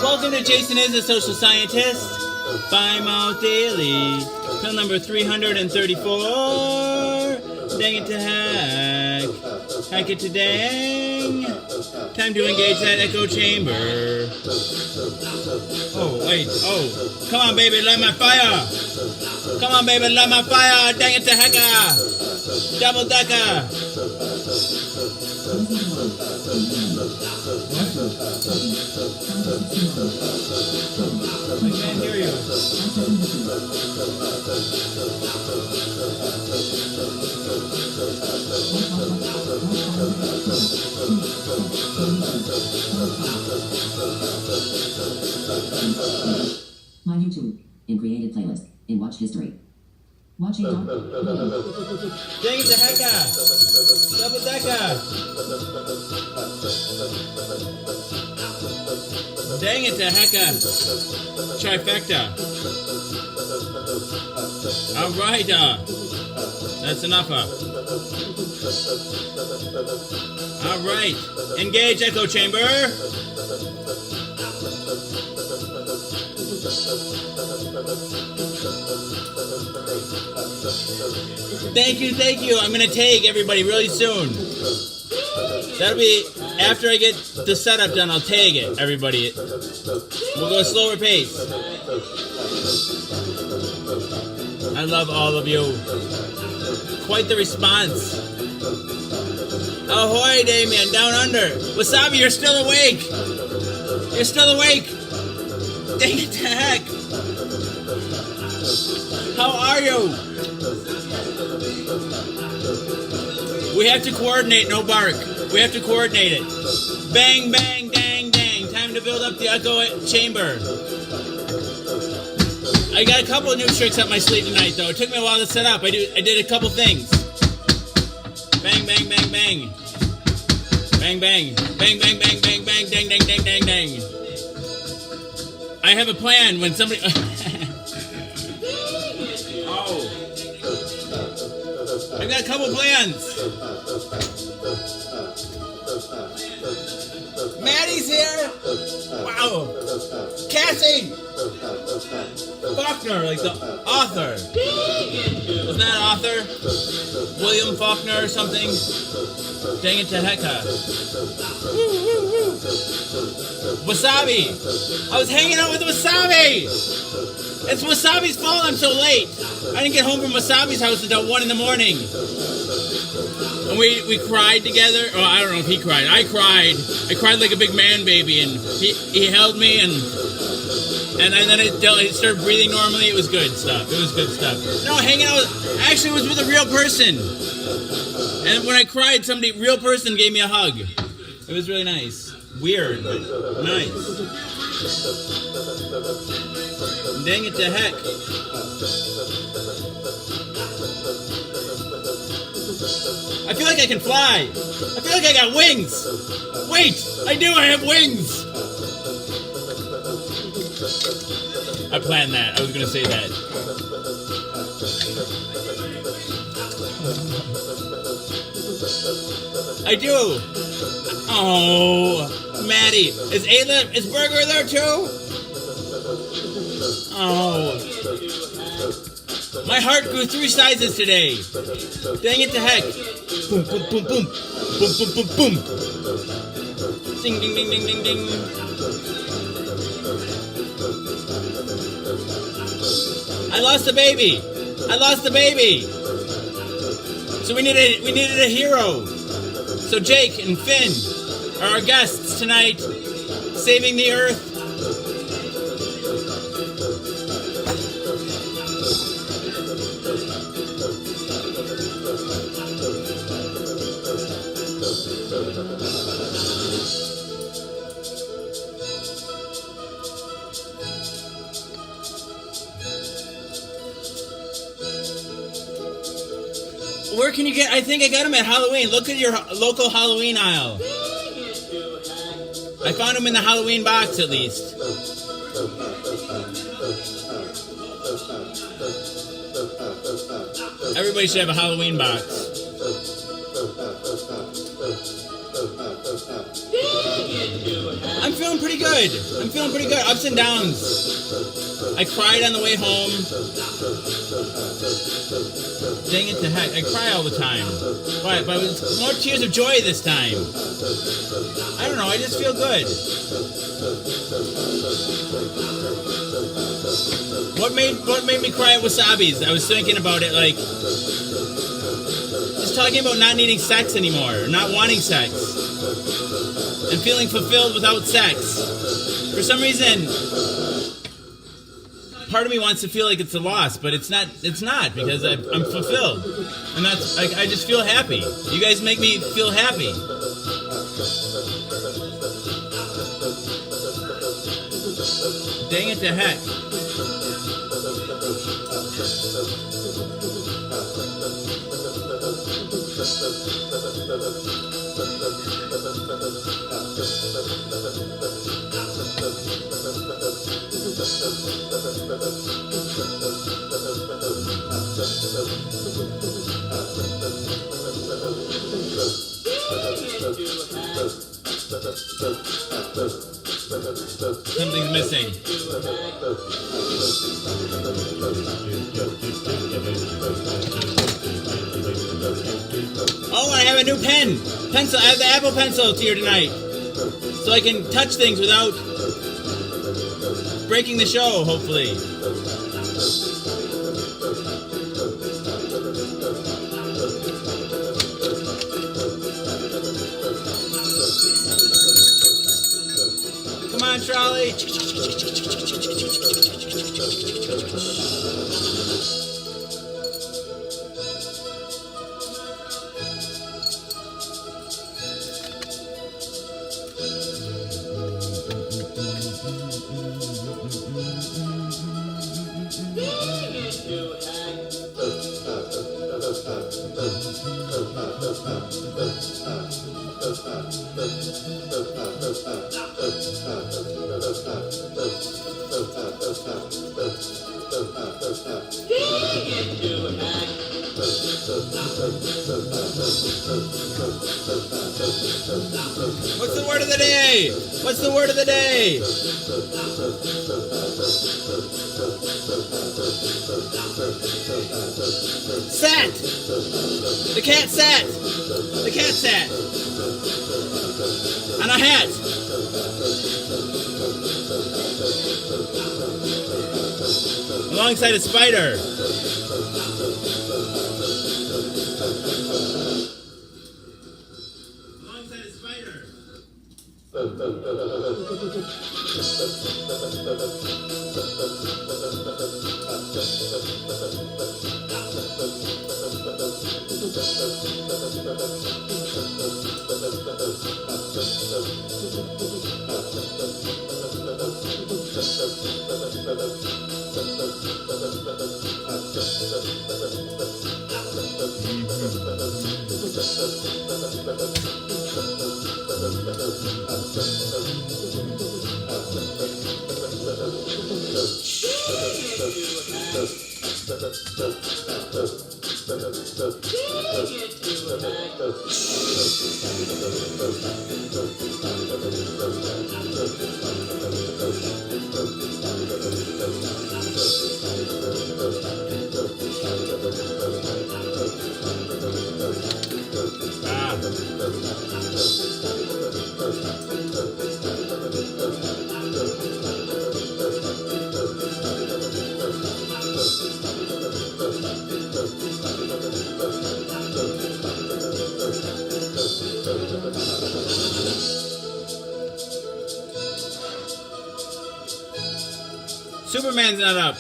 Welcome to Jason is a Social Scientist. By Mouth Daily. Pill number 334. Dang it to heck. Heck it to dang. Time to engage that echo chamber. Oh, wait. Oh. Come on, baby. Light my fire. Come on, baby. Light my fire. Dang it to hecka. Double decker. I can't hear you. My YouTube. In created playlist. In watch history. Watching on. Dang it to hecka. Double decker. Dang it to hecka. Trifecta. Alright, that's enough. Alright. Engage echo chamber. Thank you. I'm gonna tag everybody really soon. That'll be after I get the setup done. I'll tag it, everybody. We'll go a slower pace. I love all of you. Quite the response. Ahoy, Damien, down under. Wasabi, you're still awake. You're still awake. Dang it to heck. How are you? We have to coordinate, no bark. We have to coordinate it. Bang, bang, dang, dang. Time to build up the echo chamber. I got a couple of new tricks up my sleeve tonight, though. It took me a while to set up. I did a couple things. Bang, bang, bang, bang. Bang, bang. Bang, bang, bang, bang, bang, dang, dang, dang, dang, dang. I have a plan when somebody... Oh. I've got a couple plans. Maddie's here. Wow. Cassie. Faulkner, like the author. Was that an author? William Faulkner or something? Dang it to hecka. Wasabi. I was hanging out with Wasabi. It's Wasabi's fault I'm so late. I didn't get home from Wasabi's house until 1 in the morning. And we cried together. Oh, I don't know if he cried. I cried. I cried like a big man baby, and he held me, and then I started breathing normally. It was good stuff. No, hanging out actually was with a real person. And when I cried, real person gave me a hug. It was really nice. Weird, but nice. Dang it to heck. I feel like I can fly. I feel like I got wings. Wait, I do. I have wings. I planned that. I was going to say that. I do. Oh, Maddie. Is Burger there too? Oh. My heart grew 3 sizes today. Dang it to heck. Boom, boom, boom, boom. Boom, boom, boom, boom. Ding, ding, ding, ding, ding, ding. I lost the baby. So we needed a hero. So Jake and Finn are our guests tonight, saving the earth. Where can you get? I think I got them at Halloween. Look at your local Halloween aisle. I found them in the Halloween box, at least. Everybody should have a Halloween box. I'm feeling pretty good. I'm feeling pretty good. Ups and downs. I cried on the way home. Dang it to heck. I cry all the time. But it was more tears of joy this time. I don't know. I just feel good. What made me cry at Wasabi's? I was thinking about it, like, just talking about not needing sex anymore, not wanting sex, and feeling fulfilled without sex. For some reason, part of me wants to feel like it's a loss, but it's not. It's not, because I'm fulfilled, and that's I just feel happy. You guys make me feel happy. Dang it to heck. Something's missing. Oh, I have a new pencil. I have the Apple Pencil here tonight, so I can touch things without breaking the show, hopefully. Come on, trolley. What's the word of the day? What's the word of the day? Sat. The cat sat. The cat sat. On a hat. Alongside a spider. Alongside a spider. Superman's not up.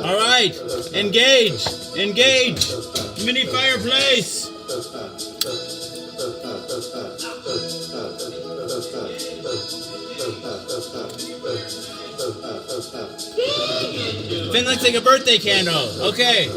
All right, engage, engage, mini fireplace. Finn looks like a birthday candle. Okay.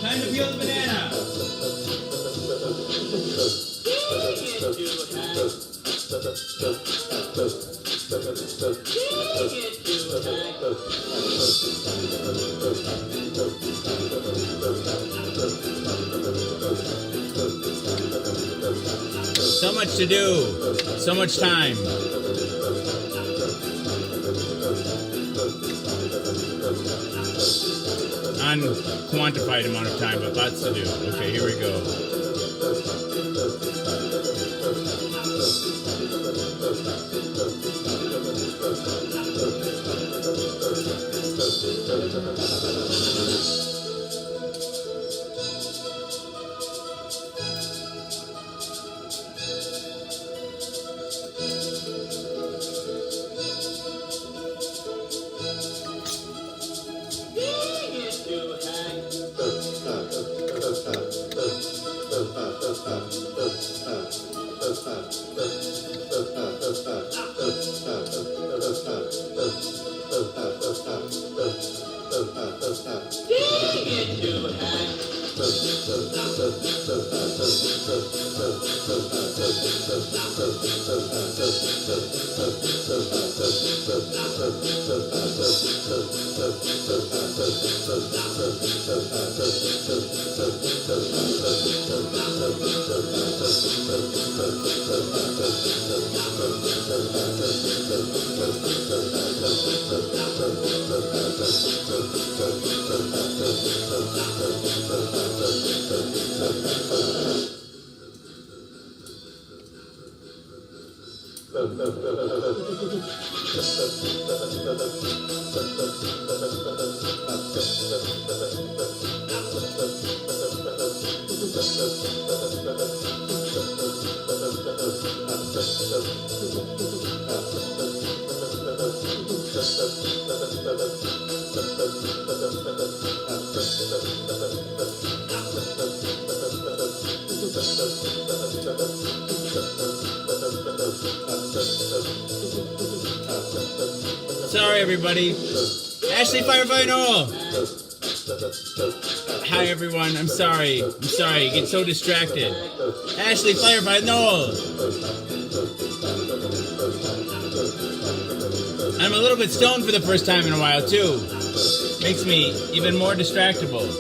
Time to peel the banana. So much to do, so much time. Unquantified amount of time, but lots to do. Okay, here we go. Sorry, everybody. Ashley Firefly Noel. Hi, everyone. I'm sorry. You get so distracted. Ashley Firefly Noel. I'm a little bit stoned for the first time in a while, too. Makes me even more distractible.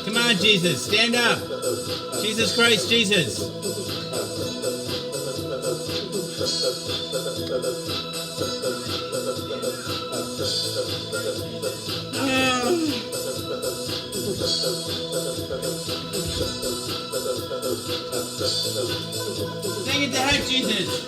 Come on, Jesus, stand up. Jesus Christ, Jesus. Take it to head, Jesus.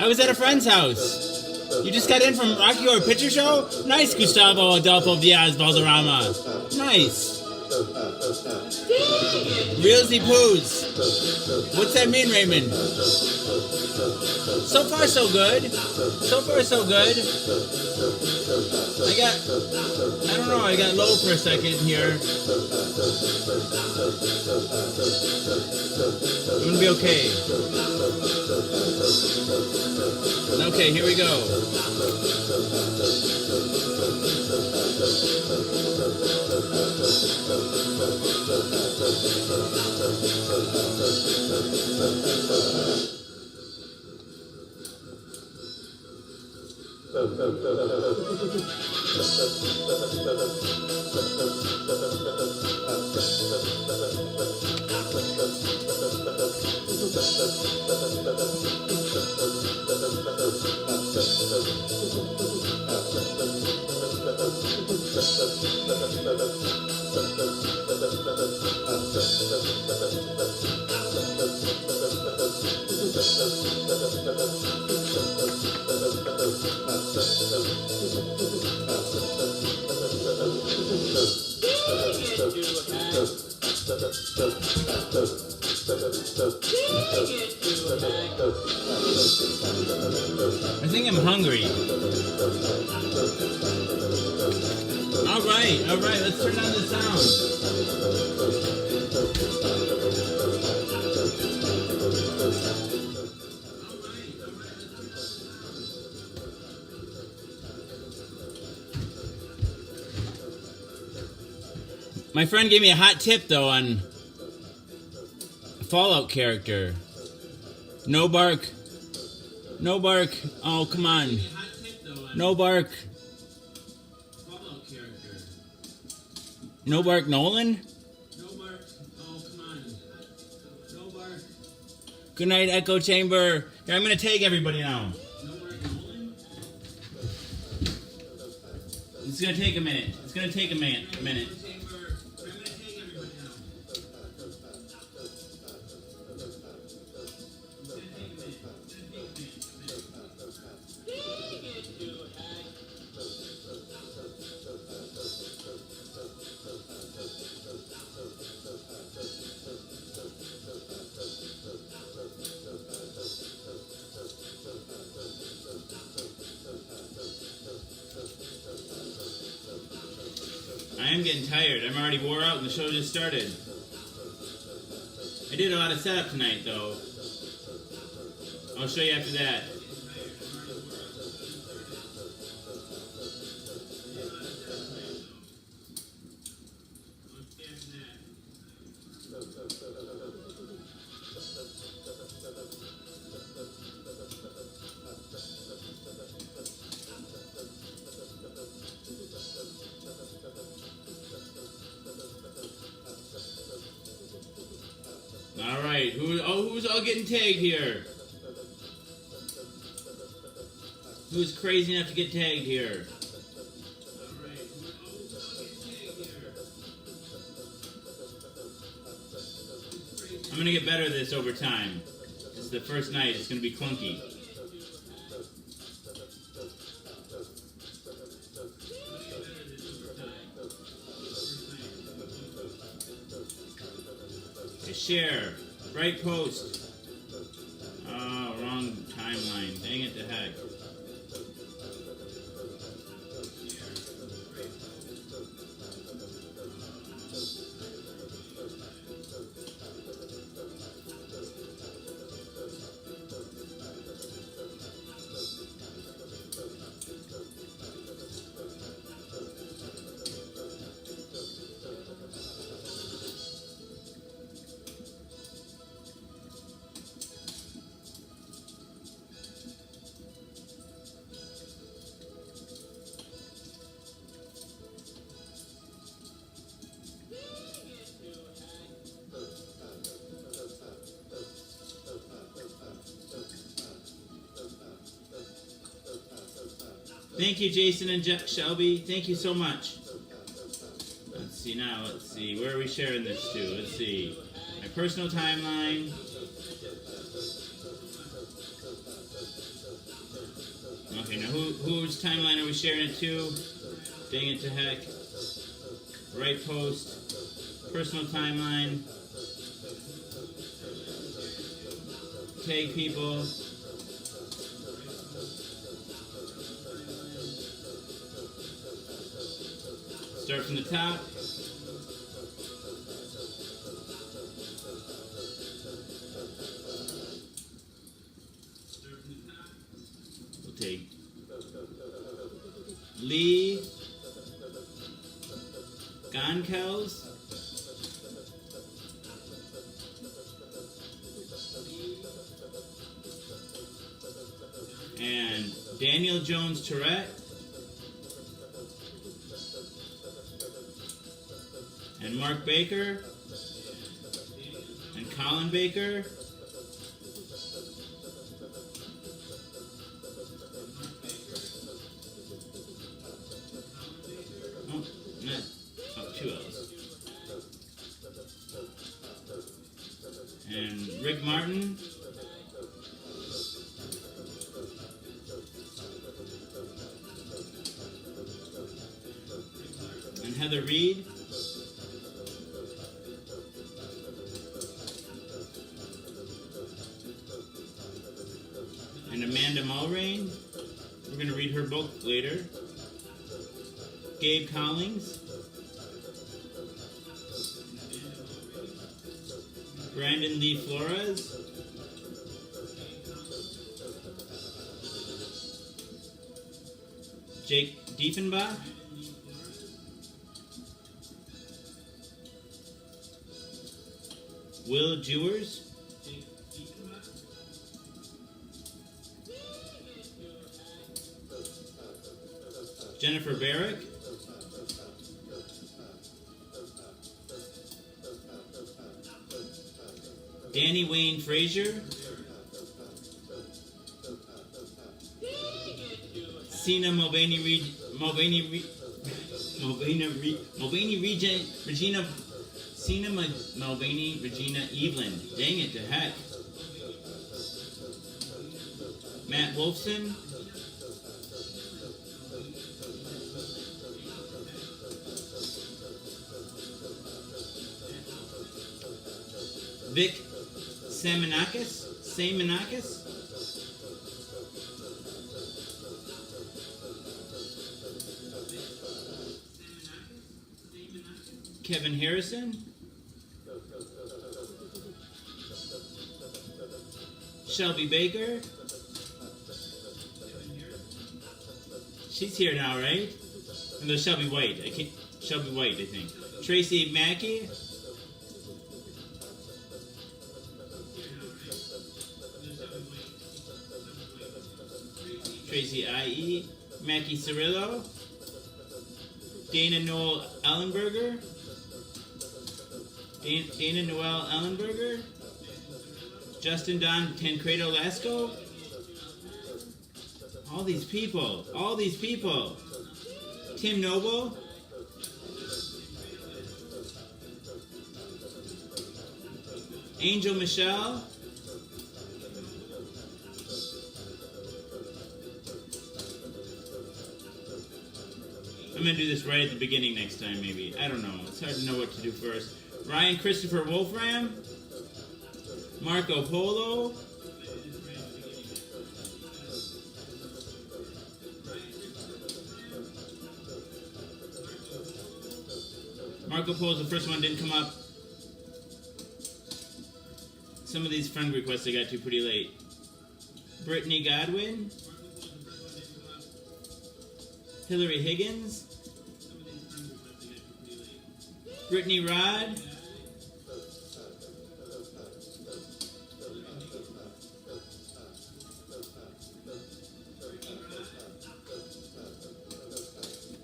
I was at a friend's house. You just got in from Rocky Horror Picture Show? Nice, Gustavo Adolfo Diaz Valderrama. Nice. Realsy Poos. What's that mean, Raymond? So far, so good. So far, so good. I don't know, I got low for a second here. I'm gonna be okay. Okay, here we go. I think I'm hungry. All right, let's turn on the sound. My friend gave me a hot tip though on a Fallout character. No bark. No bark. Oh, come on. No bark. Fallout character. No bark Nolan? No bark. Oh, come on. No bark. Good night, Echo Chamber. Here, I'm going to tag everybody now. No bark Nolan? It's going to take a minute. It's going to take a minute. I I'm getting tired. I'm already wore out and the show just started. I did a lot of setup tonight, though. I'll show you after that. All right, who's all getting tagged here? Who's crazy enough to get tagged here? I'm gonna get better at this over time. This is the first night, it's gonna be clunky. Okay, share. Right post. Oh, wrong timeline. Dang it to heck. Thank you, Jason and Shelby. Thank you so much. Let's see now. Let's see. Where are we sharing this to? Let's see. My personal timeline. Okay, now whose timeline are we sharing it to? Dang it to heck. Right post. Personal timeline. Tag people. Start from the top. We'll take Lee Gonkels. And Daniel Jones Tourette. And Mark Baker. And Colin Baker. Oh, not. Oh, 2 L's. And Rick Martin. And Heather Reed. And Amanda Mulrain. We're going to read her book later. Gabe Collings. Brandon Lee Flores. Jake Diefenbach. Will Jewers. Jennifer Barrick. Danny Wayne Frazier. Sina Mulvaney Regina Sina Mulvaney Regina Evelyn. Dang it to heck. Matt Wolfson. Vic Samanakis. Kevin Harrison. Shelby Baker. She's here now, right? No, Shelby White. Shelby White, I think. Tracy Mackey. Tracy I.E. Mackie Cirillo. Dana Noel Ellenberger. Dana Noel Ellenberger. Justin Don Tancredo Lasco. All these people. All these people. Tim Noble. Angel Michelle. I'm going to do this right at the beginning next time, maybe. I don't know. It's hard to know what to do first. Ryan Christopher Wolfram. Marco Polo. Marco Polo's the first one, didn't come up. Some of these friend requests I got to pretty late. Brittany Godwin. Hillary Higgins. Brittany Rod.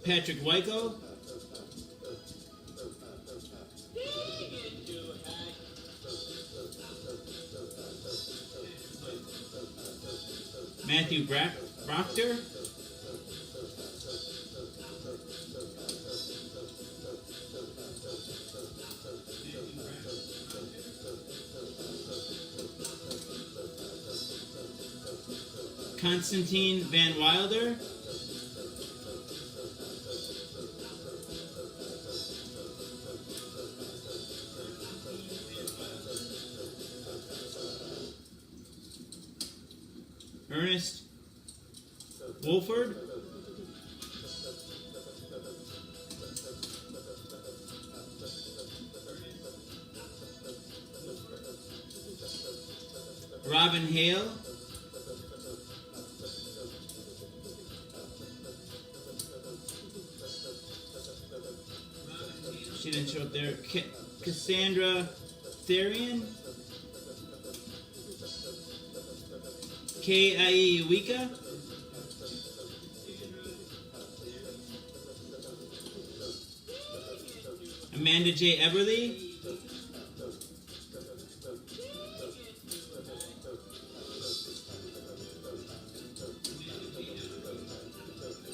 Patrick Wyko. Matthew Proctor. Constantine Van Wilder. Ernest Wolford. Robin Hale. She didn't show up there. Cassandra Therian. K.I.E. Uwika. Amanda J. Eberly.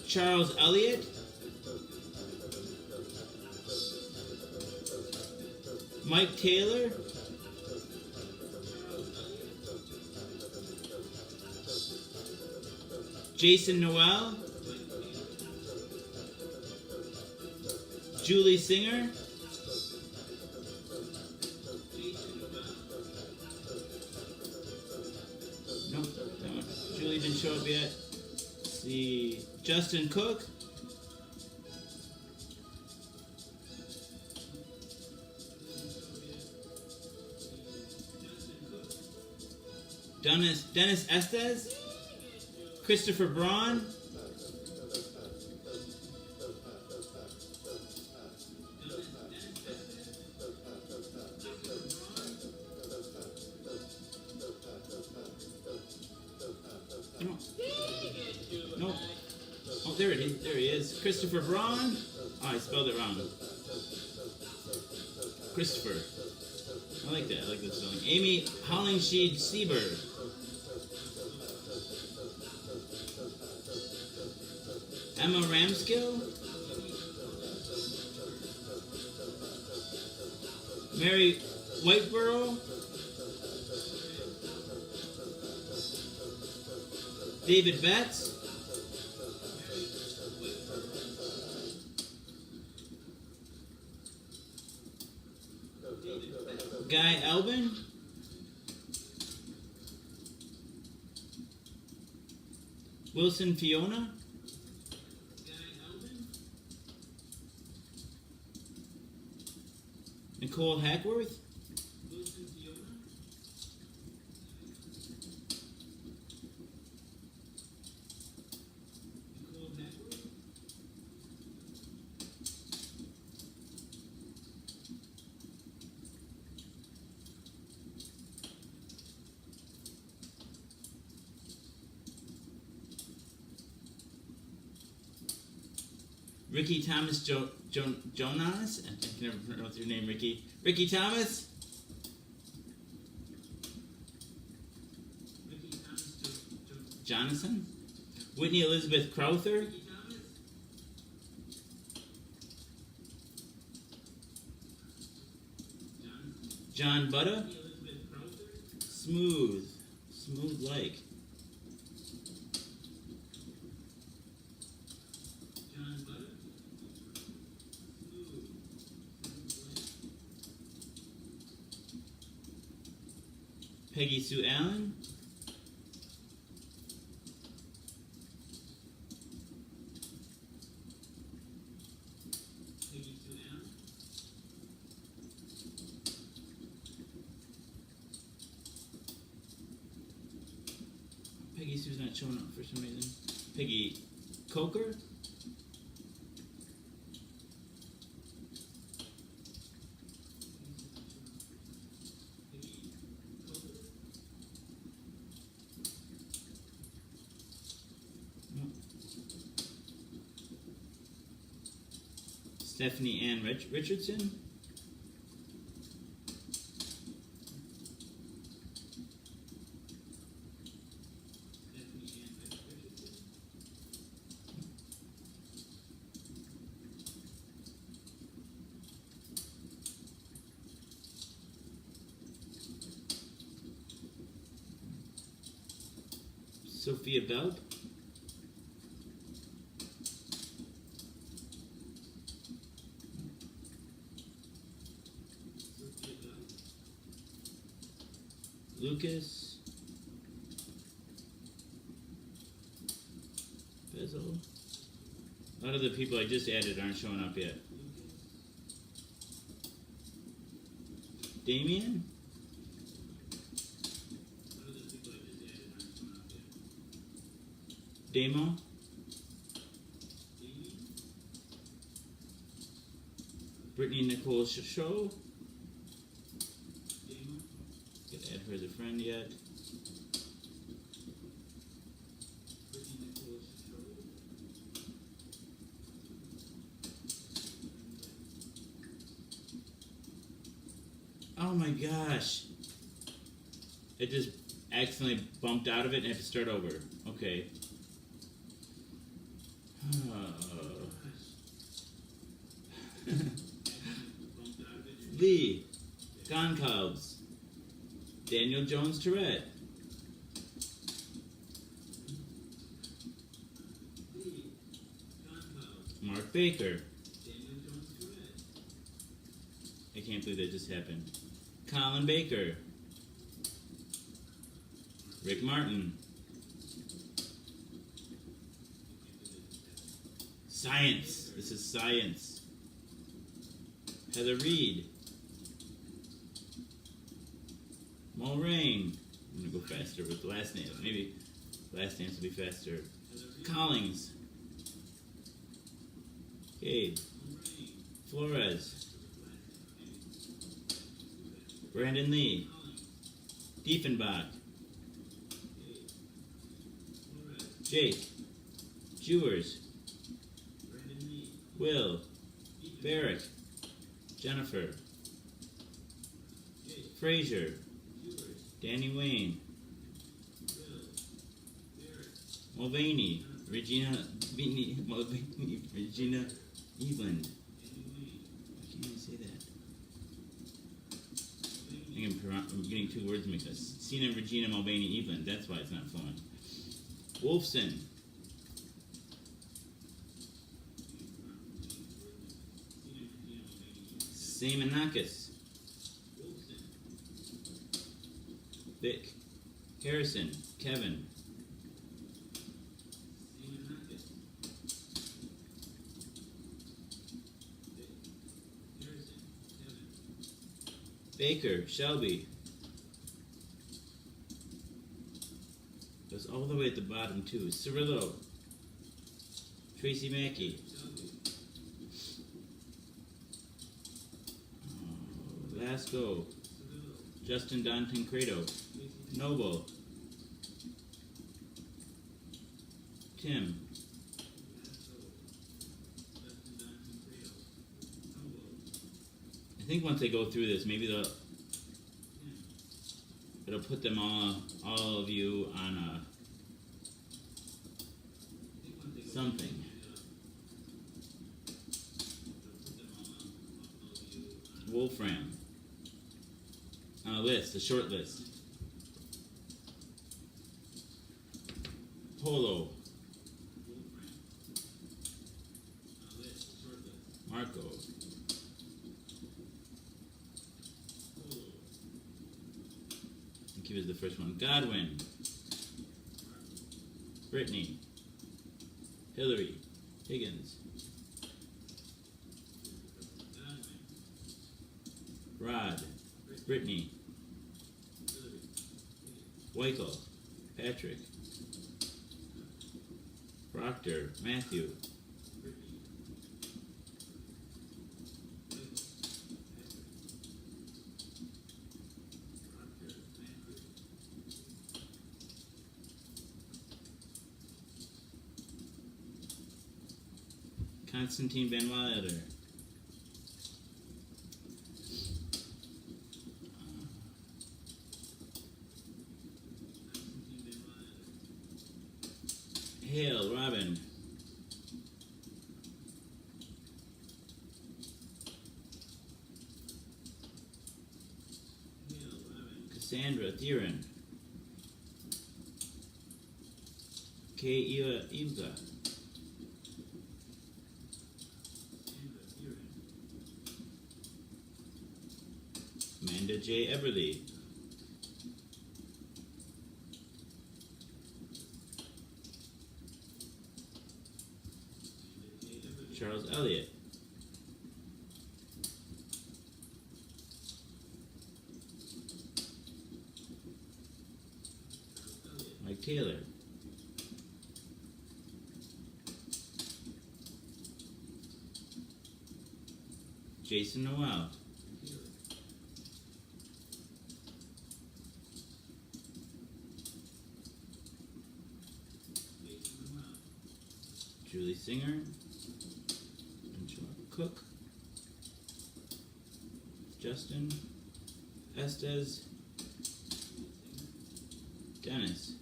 Charles Elliott. Mike Taylor. Jason Noel. Julie Singer. Nope, that one. Julie didn't show up yet. Let's see. Justin Cook. Dennis Estes. Christopher Braun. No. Oh, there it is. There he is. Christopher Braun. Oh, I spelled it wrong. Christopher. I like that. I like that spelling. Amy Hollingsheed Seberg. Emma Ramskill. Mary Whiteborough. David Betts. Guy Albin. Wilson Fiona. Nicole Hackworth. Ricky Thomas Jonas? I can never pronounce your name, Ricky. Ricky Thomas? Jonathan? Whitney Elizabeth Crowther? John Butta? Smooth. Smooth like. Peggy Sue Allen. Peggy Sue's not showing up for some reason. Peggy Coker. Stephanie Ann Richardson. Sophia Belp. Lucas. Bezel. A lot of the people I just added aren't showing up yet. Damien. Damo. Brittany Nicole Show. Gotta add her as a friend yet. Oh my gosh. It just accidentally bumped out of it and I have to start over. Okay. Lee Goncalves. Daniel Jones Tourette. Mark Baker. I can't believe that just happened. Colin Baker. Rick Martin. Science. This is science. Heather Reed. Mulrain. I'm going to go faster with the last name. Maybe last names will be faster. Collings. Cade. Flores. Brandon Lee. Diefenbach. Jake. Jewers. Will. Barrick. Jennifer. Frazier. Danny Wayne. Mulvaney. Regina Regina Eveland. Why can't I say that? I'm getting two words mixed up. Cena Regina Mulvaney Eveland. That's why it's not flowing. Wolfson. Samanakis. Vic. Harrison. Kevin. Baker, Shelby. Goes all the way at the bottom too. Cirillo. Tracy Mackey. Lasco. Justin Danton Credo. Noble. Tim. I think once they go through this, maybe it'll put them all of you on something. Wolfram. On a list, a short list. Polo. Marco. I think he was the first one. Godwin. Brittany. Hillary. Higgins. Rod. Brittany. Weichel. Patrick. Proctor. Matthew. Constantine Van Wilder. Hale, Robin. Cassandra, Theron. K. Ivka. Amanda J. Everly. Charles Elliott. Mike Taylor. Jason Noel. Julie Singer. Angela Cook. Justin. Estes. Dennis.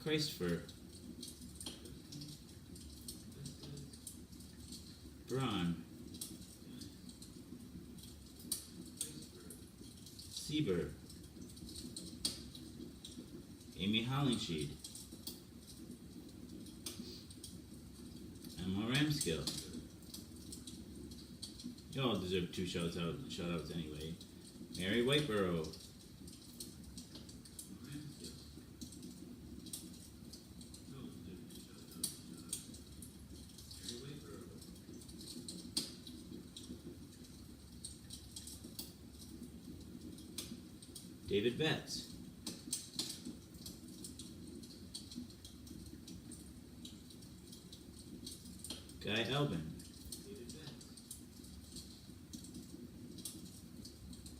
Christopher. Braun. Sieber. Amy Hollingsheed. Emma Ramskill. You all deserve 2 shout outs anyway. Mary Whiteborough. David Betts. Guy Elvin.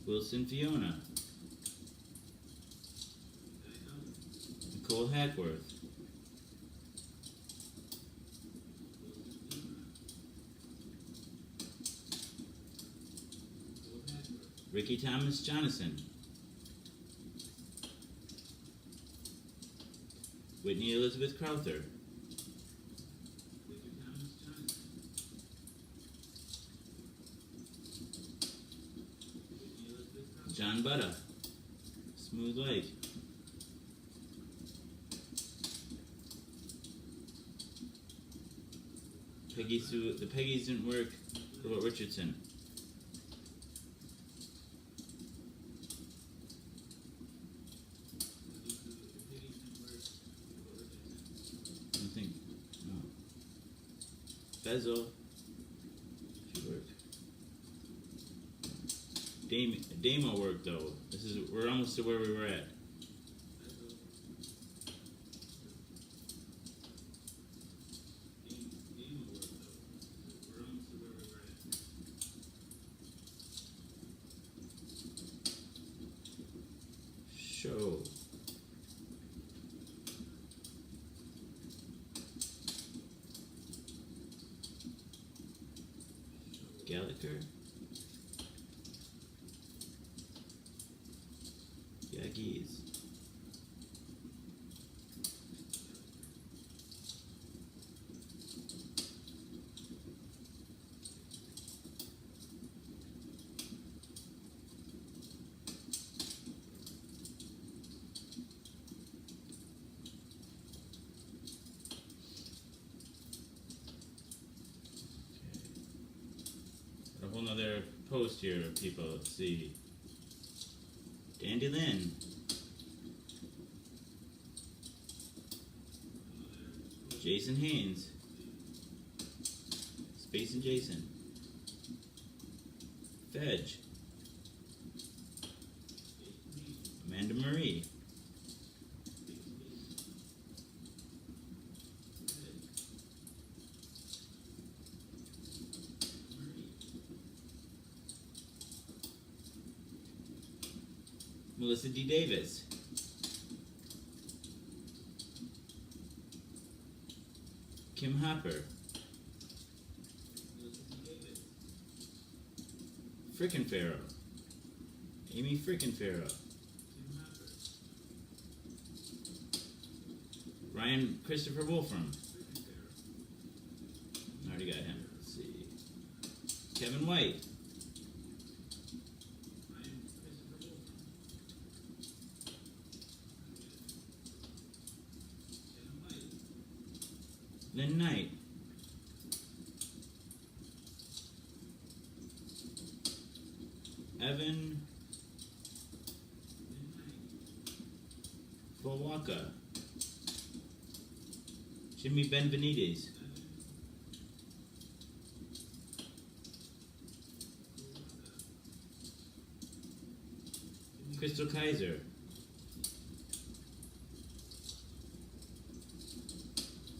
Wilson Fiona. Nicole Hackworth. Ricky Thomas Jonathan. Whitney Elizabeth Crowther. John Butta. Smooth Lake. Peggy Sue. The Peggy's didn't work. Robert Richardson. I don't think. No. Bezel. She worked. Demo work though. We're almost to where we were at. Show. Gallagher. Yaggies. A whole nother post here of people. Let's see. Dandy Lynn. Jason Haynes. Space and Jason. Fedge. Amanda Marie. Melissa D. Davis. Kim Hopper. Frickin' Pharaoh. Amy Frickin' Pharaoh. Ryan Christopher Wolfram. I already got him. Let's see. Kevin White. Lynn Knight. Evan Fawaka. Jimmy Benvenides. Crystal Kaiser.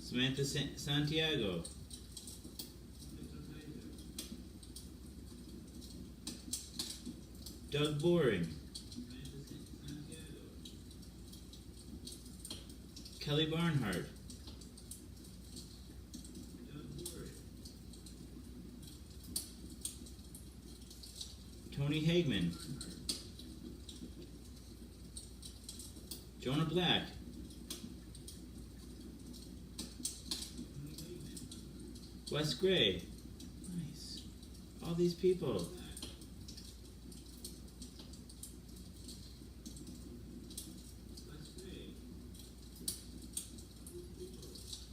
Samantha Santiago. Doug Boring. Kelly Barnhart. Tony Hagman. Jonah Black. Wes Gray. Nice. All these people.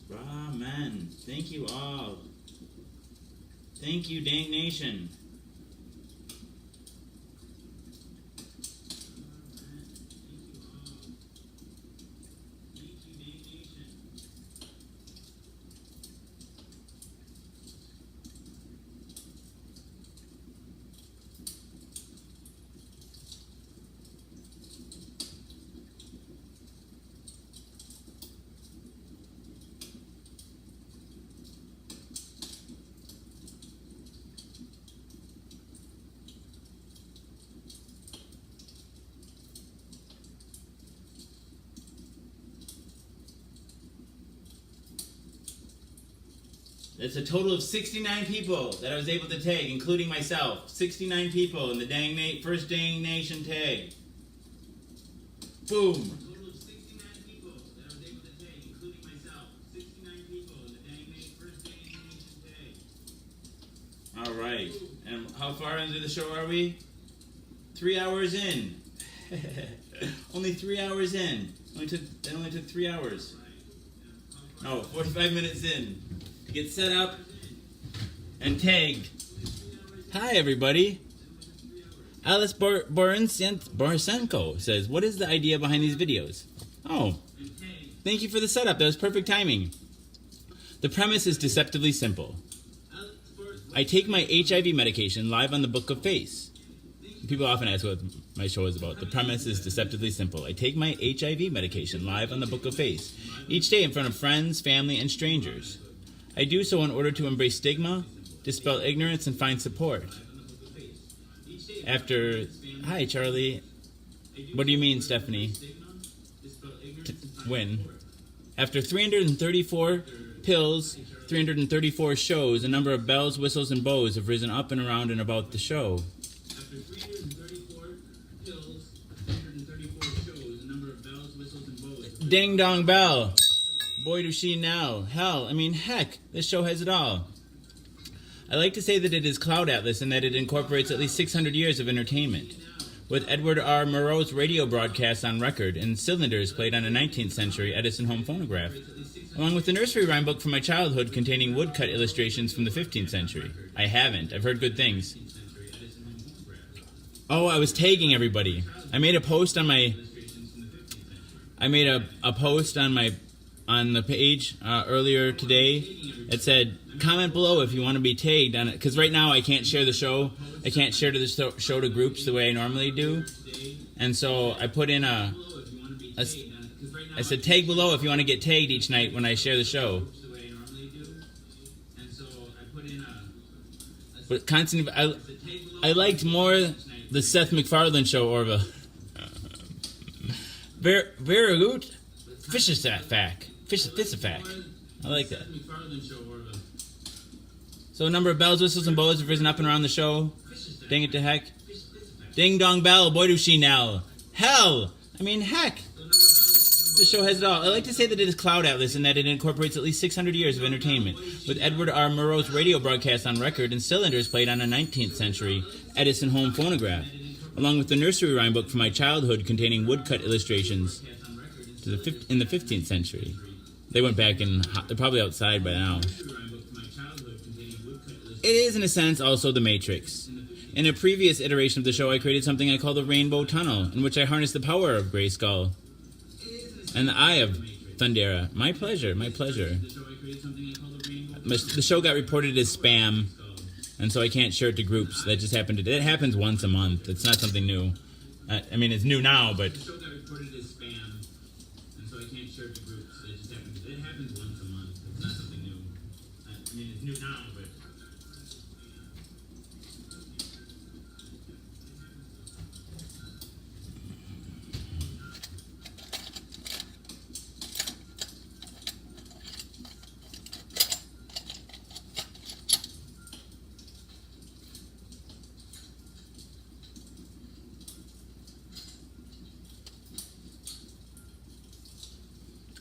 Ramen. Thank you all. Thank you, Dank Nation. It's a total of 69 people that I was able to tag, including myself. 69 people in the first Dang Nation tag. Boom. A total of 69 people that I was able to tag, including myself. 69 people in the first Dang Nation tag. All right. And how far into the show are we? 3 hours in. Only 3 hours in. It only took 3 hours. No, 45 minutes in. Get set up and tagged. Hi, everybody. Alice Borisenko says, what is the idea behind these videos? Oh, thank you for the setup. That was perfect timing. The premise is deceptively simple. I take my HIV medication live on the Book of Face. People often ask what my show is about. The premise is deceptively simple. I take my HIV medication live on the Book of Face, each day in front of friends, family, and strangers. I do so in order to embrace stigma, dispel ignorance, and find support. Hi, Charlie. What do you mean, Stephanie? When? After 334 pills, 334 shows, a number of bells, whistles, and bows have risen up and around and about the show. After 334 pills, 334 shows, a number of bells, whistles, and bows. Ding dong bell. Boy, do she now. Hell, heck, this show has it all. I like to say that it is Cloud Atlas and that it incorporates at least 600 years of entertainment. With Edward R. Murrow's radio broadcasts on record and cylinders played on a 19th century Edison home phonograph, along with the nursery rhyme book from my childhood containing woodcut illustrations from the 15th century. I haven't. I've heard good things. Oh, I was tagging everybody. I made a post on my... on the page earlier today. It said, comment below if you want to be tagged on it. Because right now I can't share the show. I can't share the show to groups the way I normally do. And so I put in I said, tag below if you want to get tagged each night when I share the show. But constantly, I liked more the Seth MacFarlane show, Orville. Very good. Fishifac. I like that. So a number of bells, whistles, and bows have risen up and around the show. Dang it to heck. Ding dong bell, boy do she now. Hell, heck. This show has it all. I like to say that it is Cloud Atlas and that it incorporates at least 600 years of entertainment, with Edward R. Murrow's radio broadcast on record and cylinders played on a 19th century Edison home phonograph, along with the nursery rhyme book from my childhood containing woodcut illustrations in the 15th century. They went back and they're probably outside by now. It is, in a sense, also The Matrix. In a previous iteration of the show, I created something I call the Rainbow Tunnel, in which I harness the power of Grayskull and the Eye of Thundera. My pleasure. The show got reported as spam, and so I can't share it to groups. That just happened. It happens once a month. It's not something new. It's new now, but...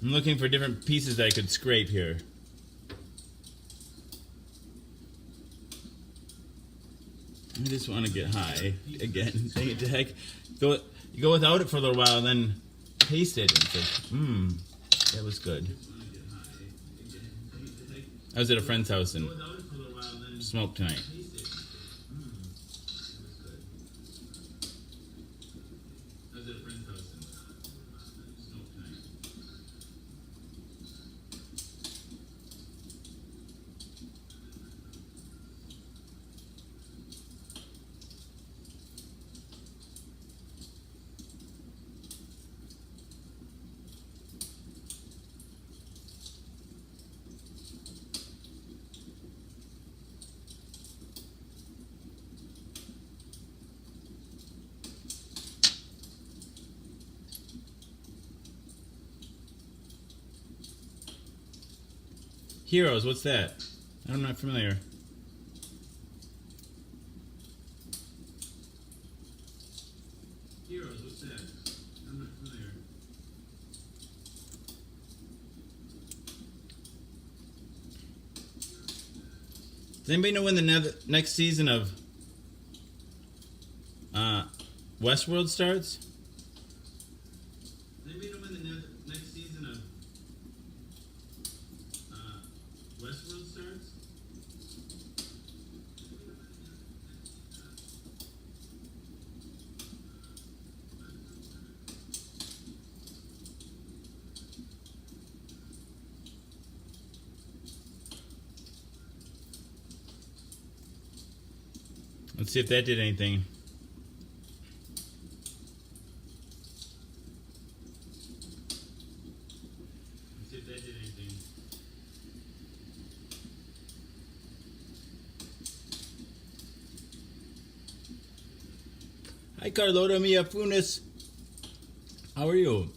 I'm looking for different pieces that I could scrape here. I just want to get high again. Dang it to heck. You go without it for a little while and then taste it and say, that was good. I was at a friend's house and smoked tonight. Heroes, what's that? I'm not familiar. Heroes, what's that? I'm not familiar. Does anybody know when the next season of Westworld starts? Does anybody know when the next season of Westworld starts? Let's see if that did anything. Hi, Carlota Mia Funes. How are you?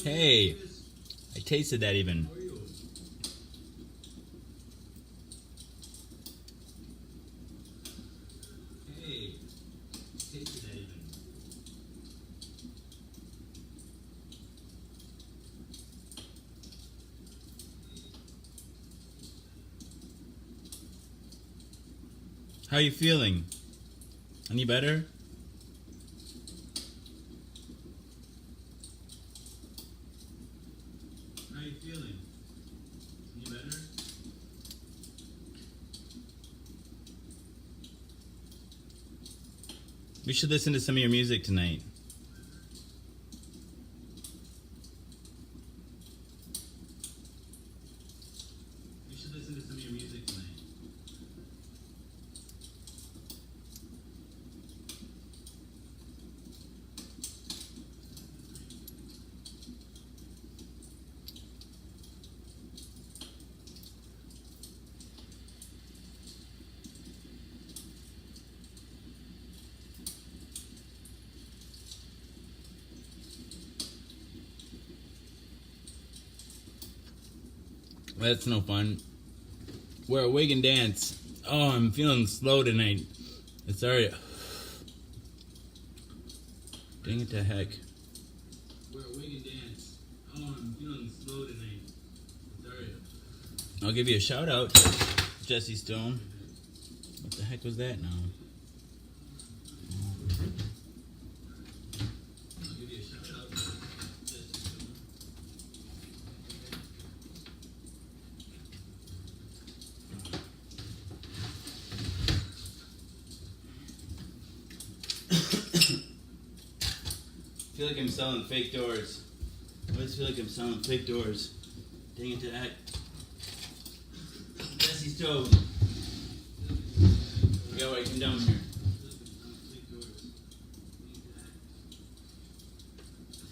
Hey, I tasted that even. Hey, tasted that even. How are you feeling? Any better? How are you feeling? Any better? We should listen to some of your music tonight. We should listen to some of your music tonight. That's no fun. Wear a wig and dance. Oh, I'm feeling slow tonight. It's alright. Dang it to heck. Wear a wig and dance. Oh, I'm feeling slow tonight. It's alright. I'll give you a shout out, Jesse Stone. What the heck was that now? I'll give you a shout out, Jesse Stone. I feel like I'm selling fake doors. I always feel like I'm selling fake doors. Dang it to that. Jesse Stone. You gotta wait, come down here.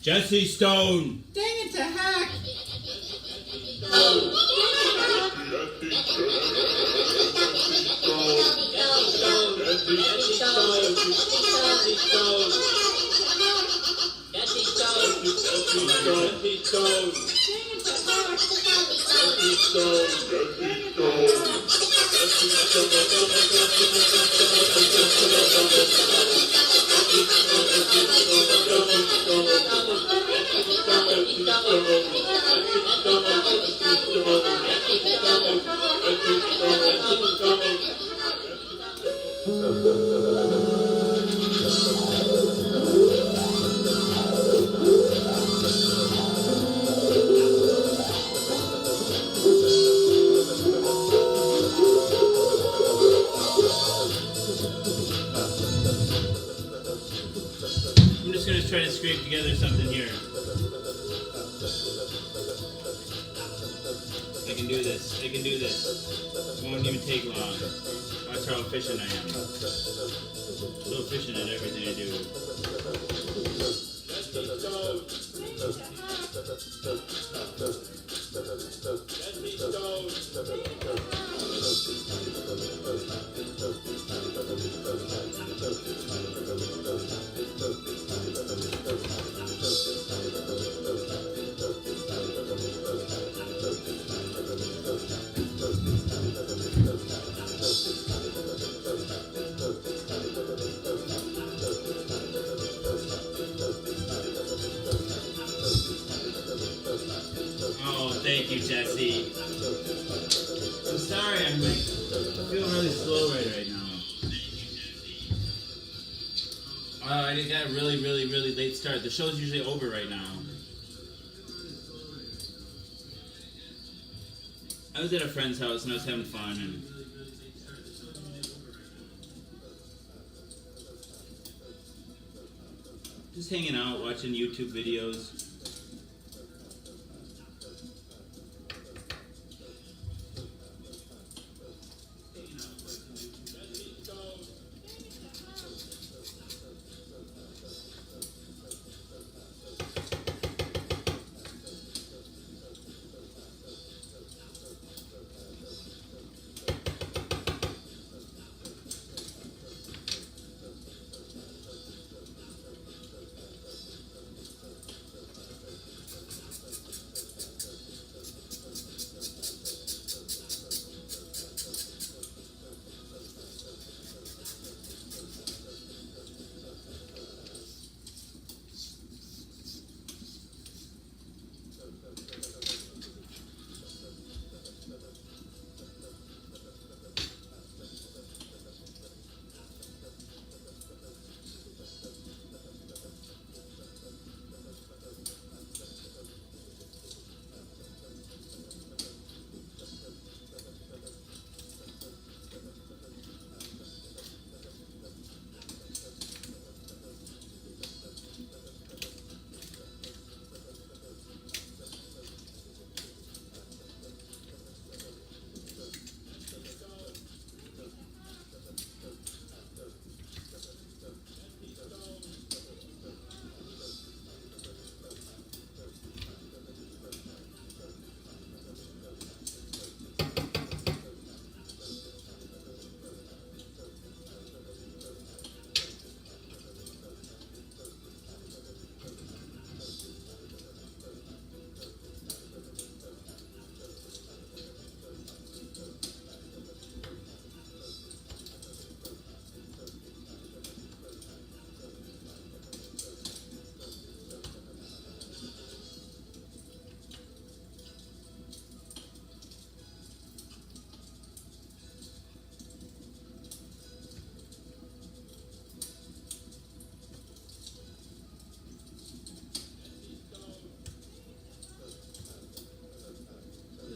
Jesse Stone! Dang it to heck! I'm just gonna try to scrape together something here. I can do this. I can do this. It won't even take long. Watch how efficient I am. So efficient at everything I do. Oh, thank you, Jesse. I'm sorry, I feel really slow right now. I got a really late start. The show's usually over right now. I was at a friend's house and I was having fun and just hanging out, watching YouTube videos.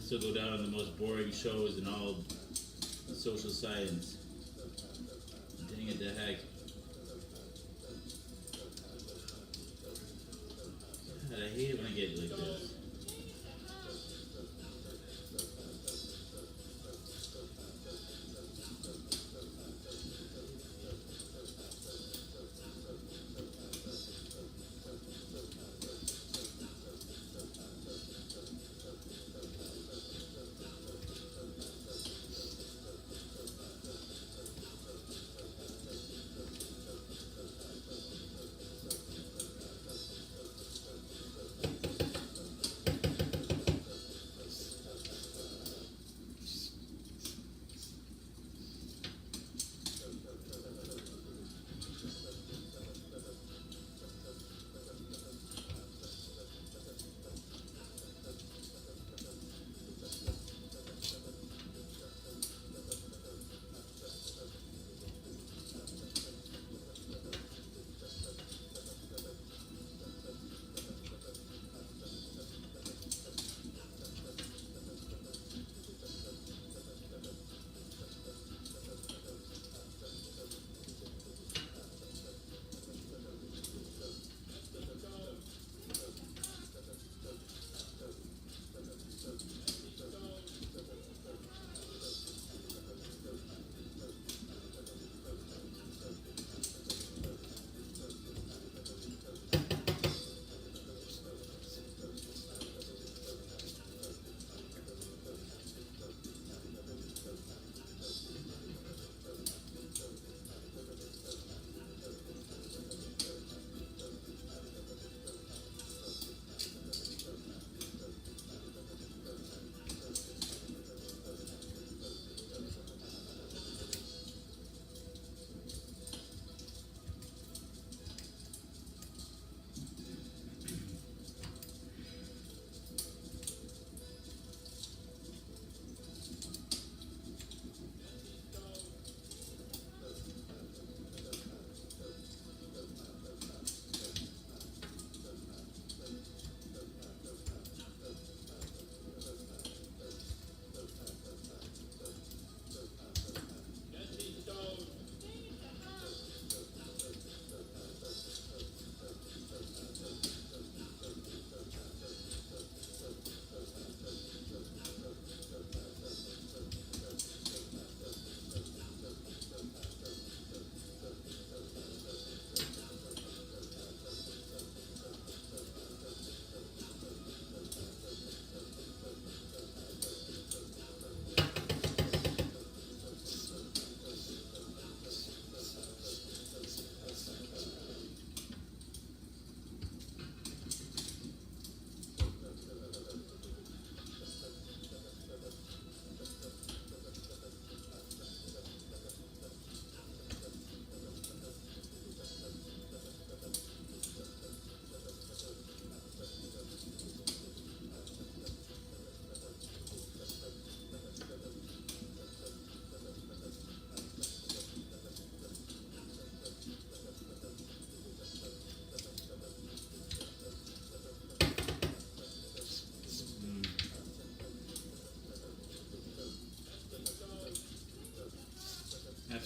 still go down on the most boring shows in all social science. Dang it, the heck. God, I hate it when I get like this.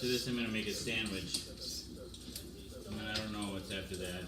After this, I'm gonna make a sandwich. And I don't know what's after that.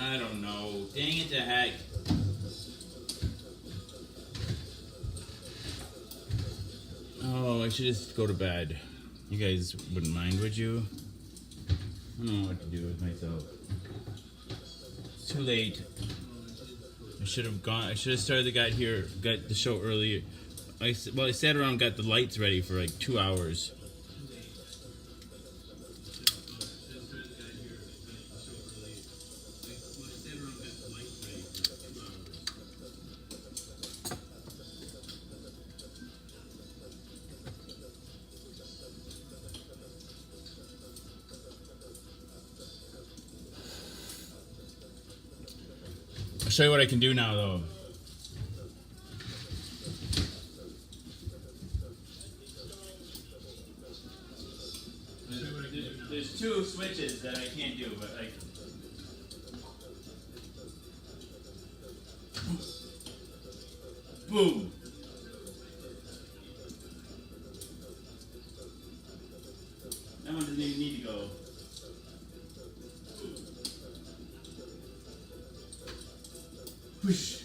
I don't know. Dang it to heck. Oh, I should just go to bed. You guys wouldn't mind, would you? I don't know what to do with myself. It's too late. I should have gone. I should have started. Got the show earlier. I sat around, got the lights ready for like 2 hours. I'll show you what I can do now, though. There's two switches that I can't do, but like. Boom. That one doesn't even need to go. Whoosh.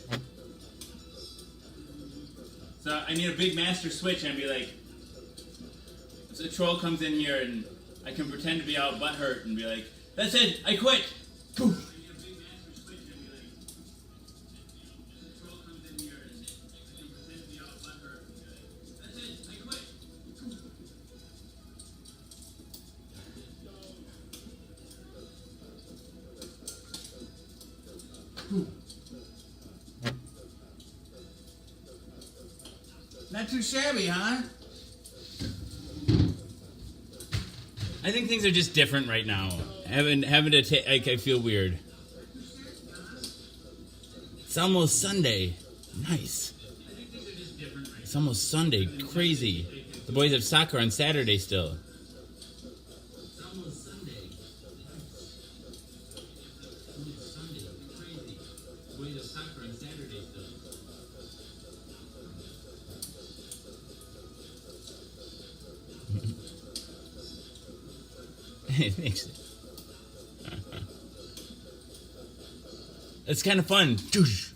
So I need a big master switch and be like, so a troll comes in here and I can pretend to be all butthurt and be like, that's it, I quit. Poof. Not too shabby, huh? I think things are just different right now. Having to take, I feel weird. It's almost Sunday. Nice. It's almost Sunday. Crazy. The boys have soccer on Saturday still. It makes it. It's kind of fun. It's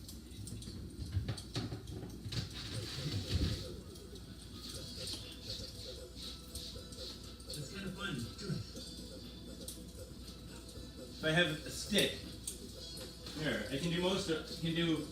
kind of fun. If I have a stick, here I can do most of. I can do.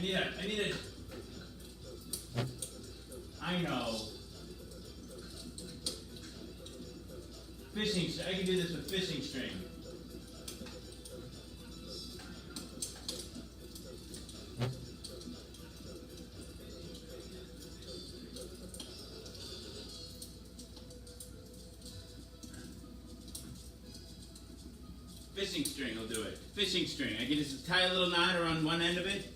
I need a. I know. Fishing. I can do this with fishing string. Fishing string will do it. Fishing string. I can just tie a little knot around one end of it.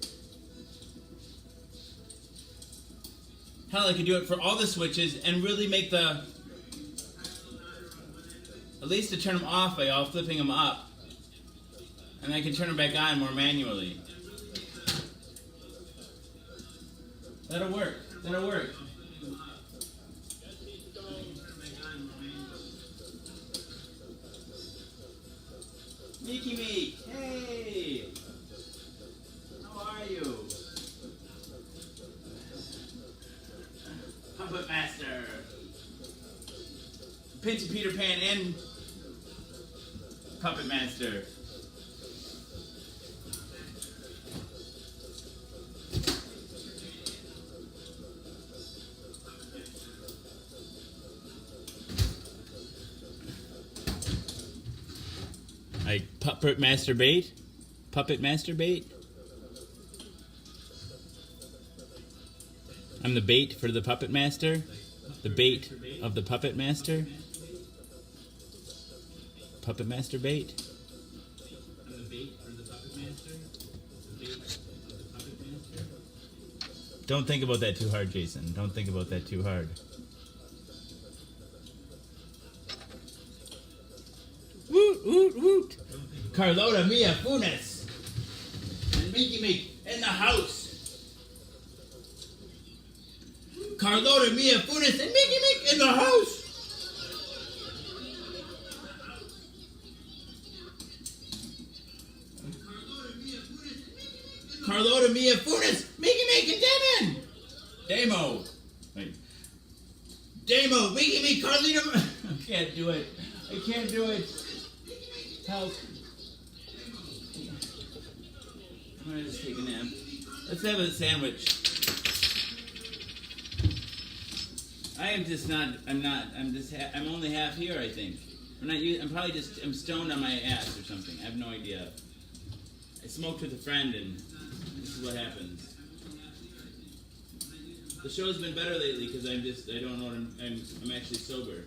Hell, I could do it for all the switches and really make the... At least to turn them off by all flipping them up. And I can turn them back on more manually. That'll work. That'll work. Meeky Meek, hey! How are you? Puppet Master. Pinsy Peter Pan and Puppet Master. Puppet Master Bait? Puppet Master Bait? I'm the bait for the puppet master. The bait of the puppet master. Puppet master bait. I'm the bait for the puppet master. The bait of the puppet master. Don't think about that too hard, Jason. Don't think about that too hard. Woot, woot, woot. Carlota Mia Funes and Mickey Meek in the house. Carlota Mia Funes and Mickey Meek in the house. Carlota Mia Funes, Mickey Meek and Damon. Damo. Wait. Damo, Mickey Meek, Carlita. I can't do it. I can't do it. Help. I'm gonna just take a nap. Let's have a sandwich. I'm only half here, I think. I'm stoned on my ass or something. I have no idea. I smoked with a friend and this is what happens. The show's been better lately because I don't know what I'm actually sober.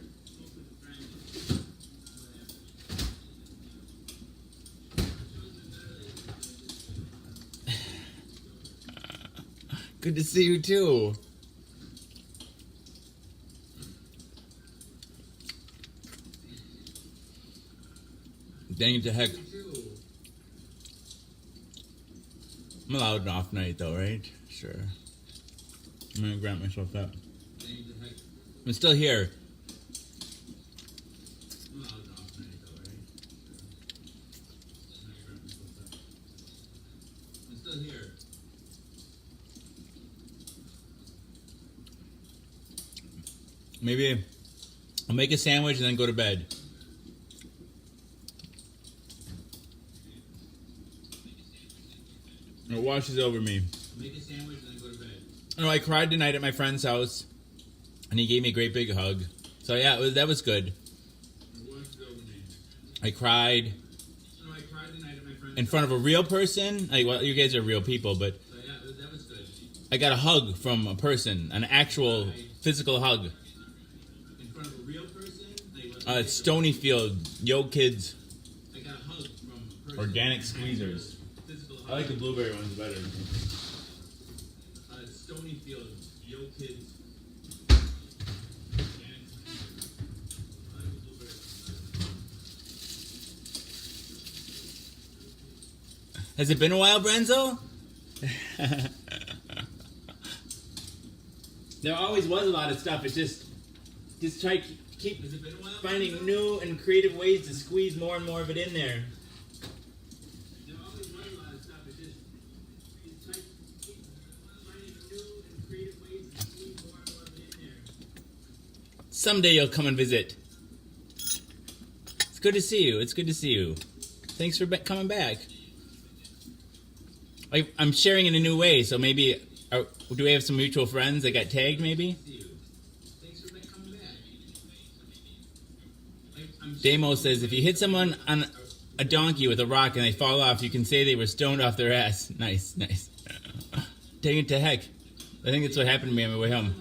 Good to see you too. Dang it to heck. I'm allowed an off night though, right? Sure. I'm gonna grant myself that. I'm still here. I'm allowed an off night though, right? I'm still here. Maybe I'll make a sandwich and then go to bed. It washes over me. Make a sandwich and then go to bed. No, I cried tonight at my friend's house, and he gave me a great big hug. So yeah, that was good. It washes over me. I cried. No, I cried tonight at my friend's in front of a real person. Well, you guys are real people, but so yeah, that was good. I got a hug from a person, an actual physical hug. In front of a real person? Stonyfield, Yo Kids. I got a hug from a person. Organic Squeezers. I like the blueberry ones better. Stonyfield, Yo Kids. Has it been a while, Brenzo? There always was a lot of stuff. It's just try to keep finding new and creative ways to squeeze more and more of it in there. Someday you'll come and visit. It's good to see you. It's good to see you. Thanks for coming back. I'm sharing in a new way, so maybe... do we have some mutual friends that got tagged, maybe? Damo says, if you hit someone on a donkey with a rock and they fall off, you can say they were stoned off their ass. Nice, nice. Dang it to heck. I think that's what happened to me on my way home.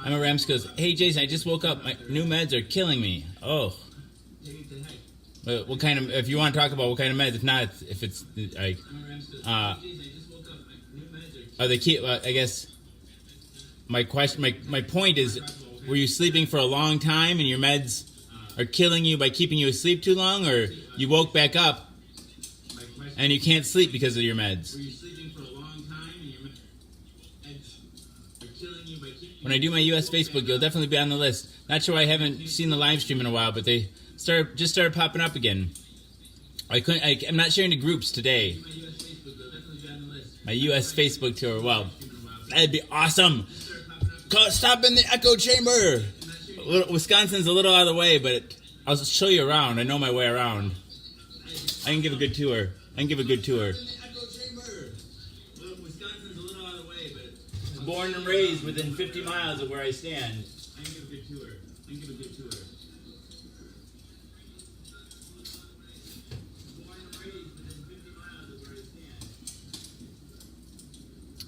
Emma Rams goes, hey Jason, I just woke up. My new meds are killing me. Oh. What kind of, if you want to talk about what kind of meds, if not, if it's like, are they I guess my point is, were you sleeping for a long time and your meds are killing you by keeping you asleep too long, or you woke back up and you can't sleep because of your meds? When I do my US Facebook, you'll definitely be on the list. Not sure I haven't seen the live stream in a while, but they just started popping up again. I'm not sharing the groups today. My US Facebook tour. Well, that'd be awesome. Stop in the echo chamber. Wisconsin's a little out of the way, but I'll show you around. I know my way around. I can give a good tour. Born and raised within 50 miles of where I stand. I can give a good tour.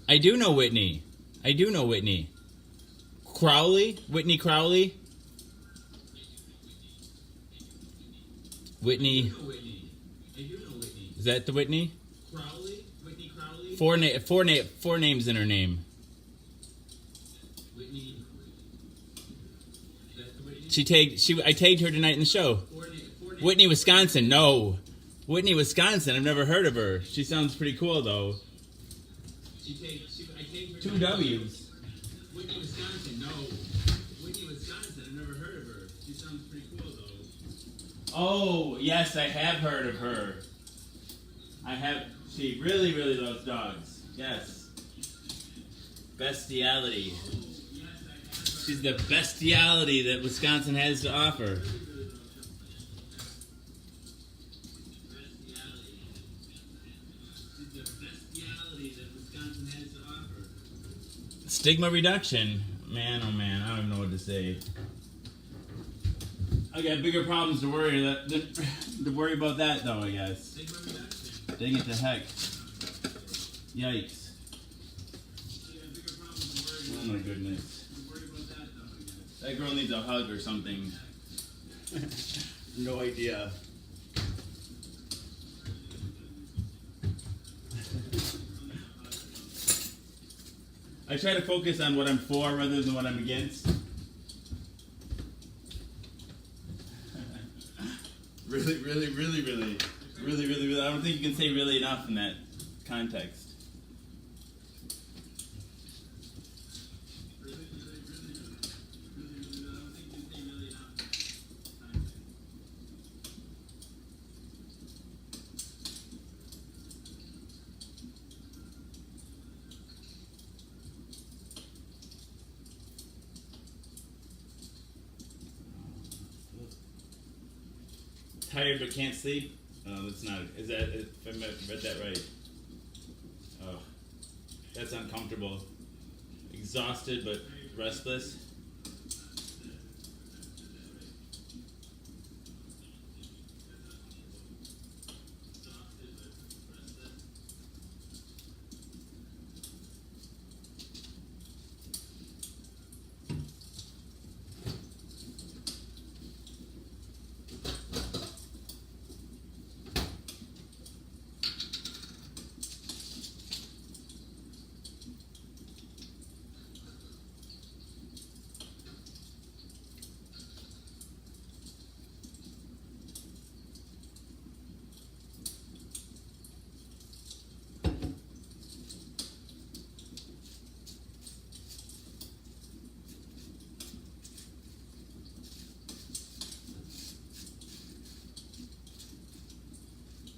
I do know Whitney. I do know Whitney. Crowley? Whitney Crowley? Whitney. Is that the Whitney? Crowley? Whitney Crowley? Four names in her name. Whitney. That's the Whitney? I tagged her tonight in the show. Four names. Whitney, Wisconsin. No. Whitney, Wisconsin. I've never heard of her. She sounds pretty cool though. I tagged her. 2 W's. Whitney, Wisconsin. No. Whitney, Wisconsin. I've never heard of her. She sounds pretty cool though. Oh, yes, I have heard of her. She really, really loves dogs. Yes. Bestiality. She's the bestiality that Wisconsin has to offer. Stigma reduction. Man, oh man, I don't know what to say. I got bigger problems to worry about that though, I guess. Dang it to heck. Yikes. Oh my goodness. That girl needs a hug or something. No idea. I try to focus on what I'm for rather than what I'm against. Really. I don't think you can say really enough in that context. Tired but can't sleep? Oh, that's not. Is that? If I read that right? Oh, that's uncomfortable. Exhausted but restless.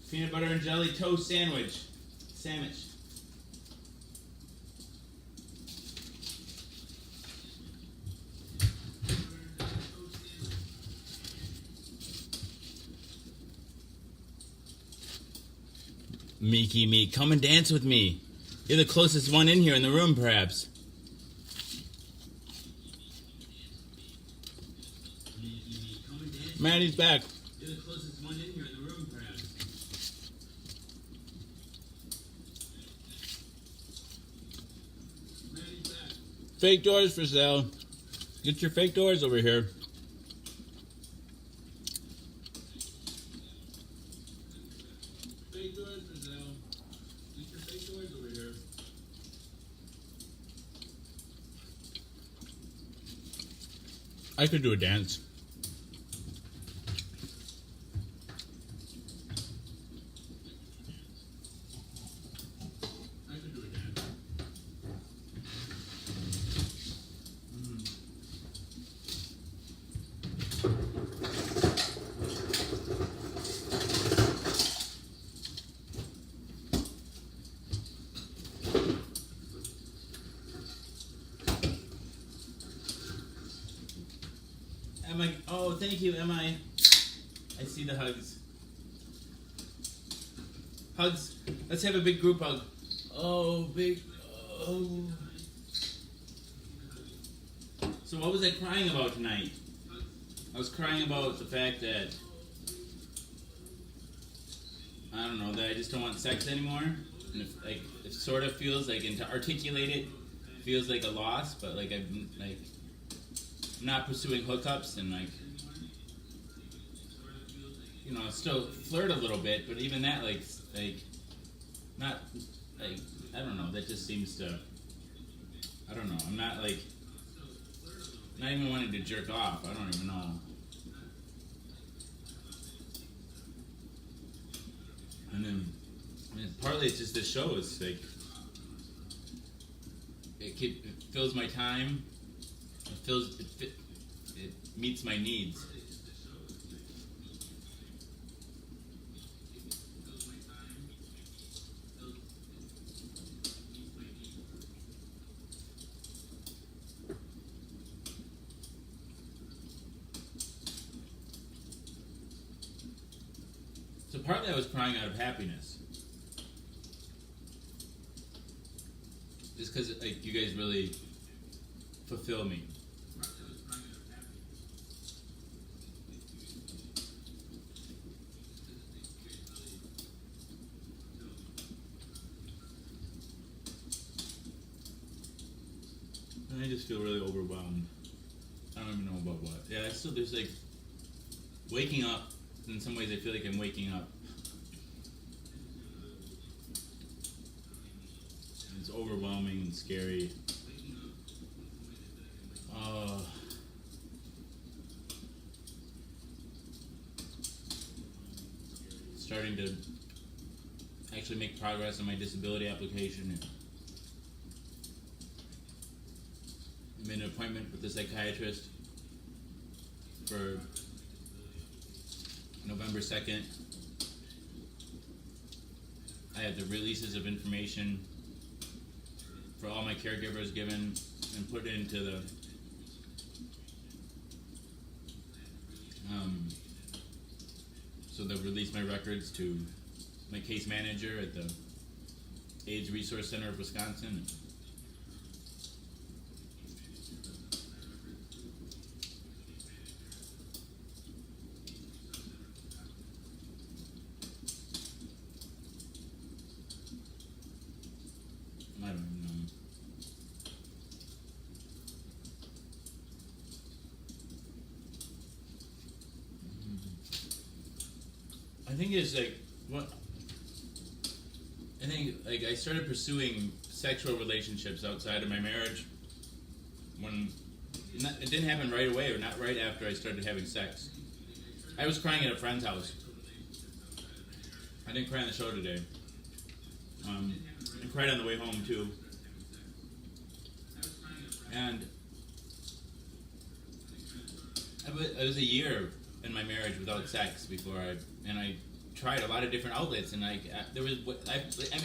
Peanut butter and jelly toast sandwich. Meeky, come and dance with me. You're the closest one in here in the room, perhaps. Maddie's back. You're the closest one in here in the room, perhaps. Maddie's back. Fake doors for sale. Get your fake doors over here. Fake doors for sale. Get your fake doors over here. I could do a dance. I could do a dance. Oh, thank you, MI. I see the hugs. Hugs. Let's have a big group hug. Oh, big. Oh. So what was I crying about tonight? I was crying about the fact that, I don't know, that I just don't want sex anymore. And if sort of feels like, and to articulate it feels like a loss, but like I'm not pursuing hookups and like, you know, still flirt a little bit, but even that like not like, I don't know, that just seems to, I don't know, I'm not like, not even wanting to jerk off, I don't even know. And then, partly it's just the show, it's like, it fills my time, it meets my needs. So partly I was crying out of happiness. Just because like, you guys really fulfill me. And I just feel really overwhelmed. I don't even know about what. Yeah, I still, there's like, waking up, in some ways I feel like I'm waking up. And it's overwhelming and scary. Starting to actually make progress on my disability application. I made an appointment with the psychiatrist for November 2nd. I had the releases of information for all my caregivers given and put into the so they'll release my records to my case manager at the AIDS Resource Center of Wisconsin. I don't even know. I think it's like what I think like I started pursuing sexual relationships outside of my marriage when it didn't happen right away or not right after I started having sex. I was crying at a friend's house. I didn't cry on the show today. I cried on the way home too. And I was a year in my marriage without sex before I tried a lot of different outlets, and I'm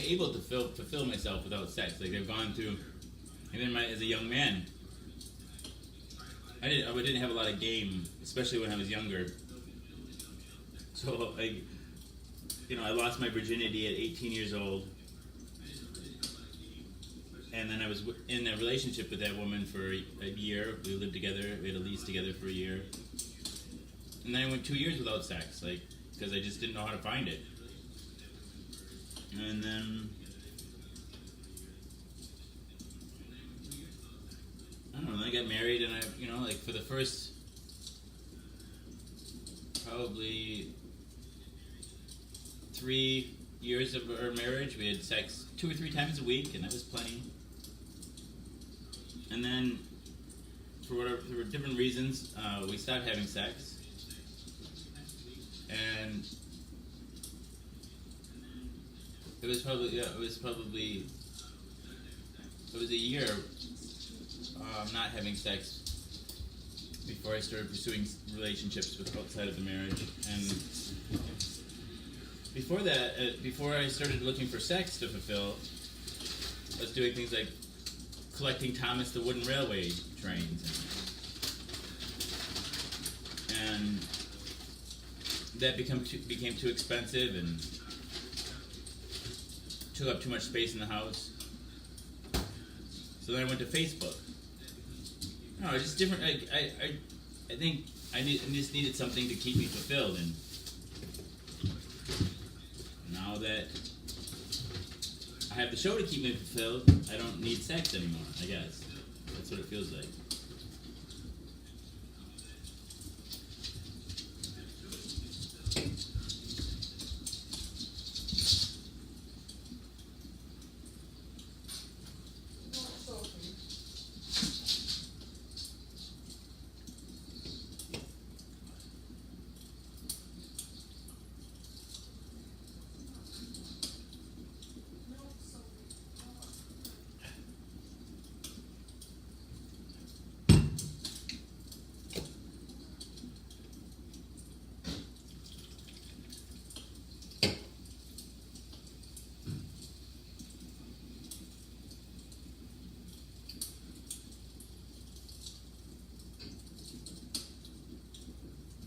able to fulfill myself without sex. Like I've gone through, even as a young man, I didn't have a lot of game, especially when I was younger. So I lost my virginity at 18 years old, and then I was in a relationship with that woman for a year. We lived together. We had a lease together for a year, and then I went 2 years without sex, because I just didn't know how to find it. And then I don't know. I got married, and I for the first probably 3 years of our marriage, we had sex 2 or 3 times a week, and that was plenty. And then, for different reasons, we stopped having sex. And it was a year not having sex before I started pursuing relationships outside of the marriage. And before that, before I started looking for sex to fulfill, I was doing things like collecting Thomas the Wooden Railway trains, and that became too expensive and took up too much space in the house. So then I went to Facebook. No, it's just different. I think I just needed something to keep me fulfilled, and now that I have the show to keep me fulfilled. I don't need sex anymore, I guess. That's what it feels like.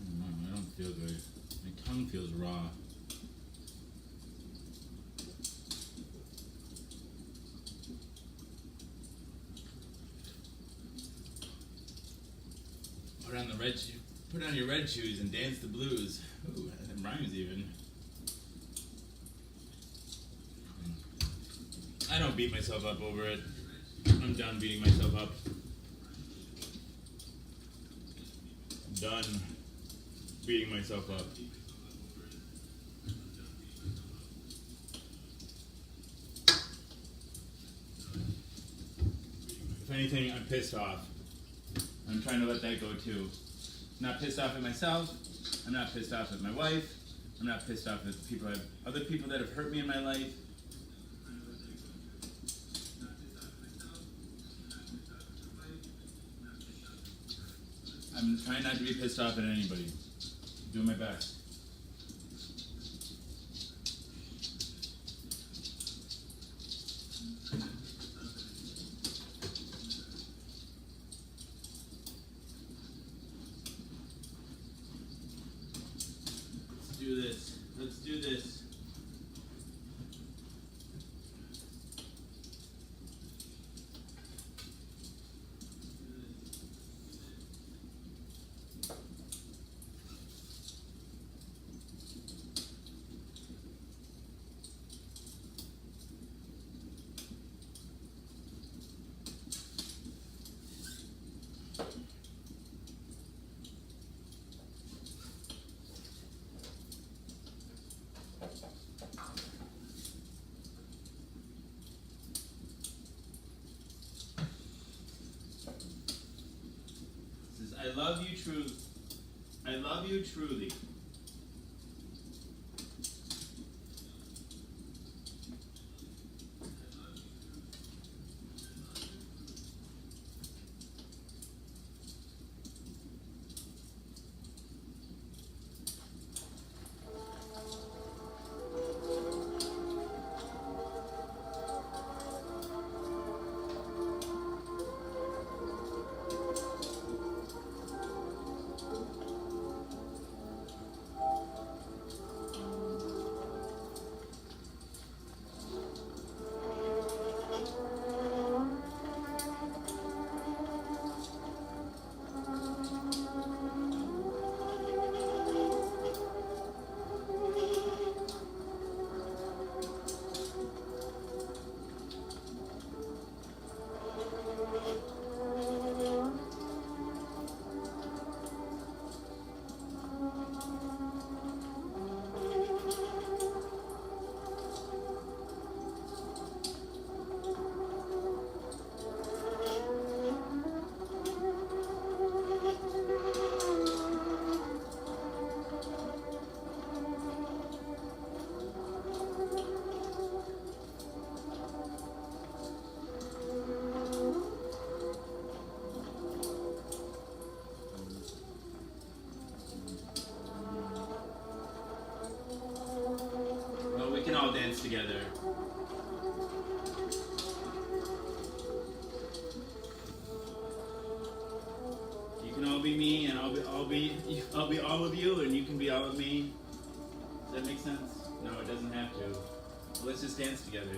I don't feel good. My tongue feels raw. Put on your red shoes and dance the blues. Ooh, that rhymes even. I don't beat myself up over it. I'm done beating myself up. Done beating myself up. If anything, I'm pissed off. I'm trying to let that go too. I'm not pissed off at myself. I'm not pissed off at my wife. I'm not pissed off at other people that have hurt me in my life. I'm trying not to be pissed off at anybody. I'm doing my best. Let's do this. Let's do this. This is, I love you truly. I love you truly. Well, we can all dance together. You can all be me, and I'll be all of you, and you can be all of me. Does that make sense? No, it doesn't have to. Let's just dance together.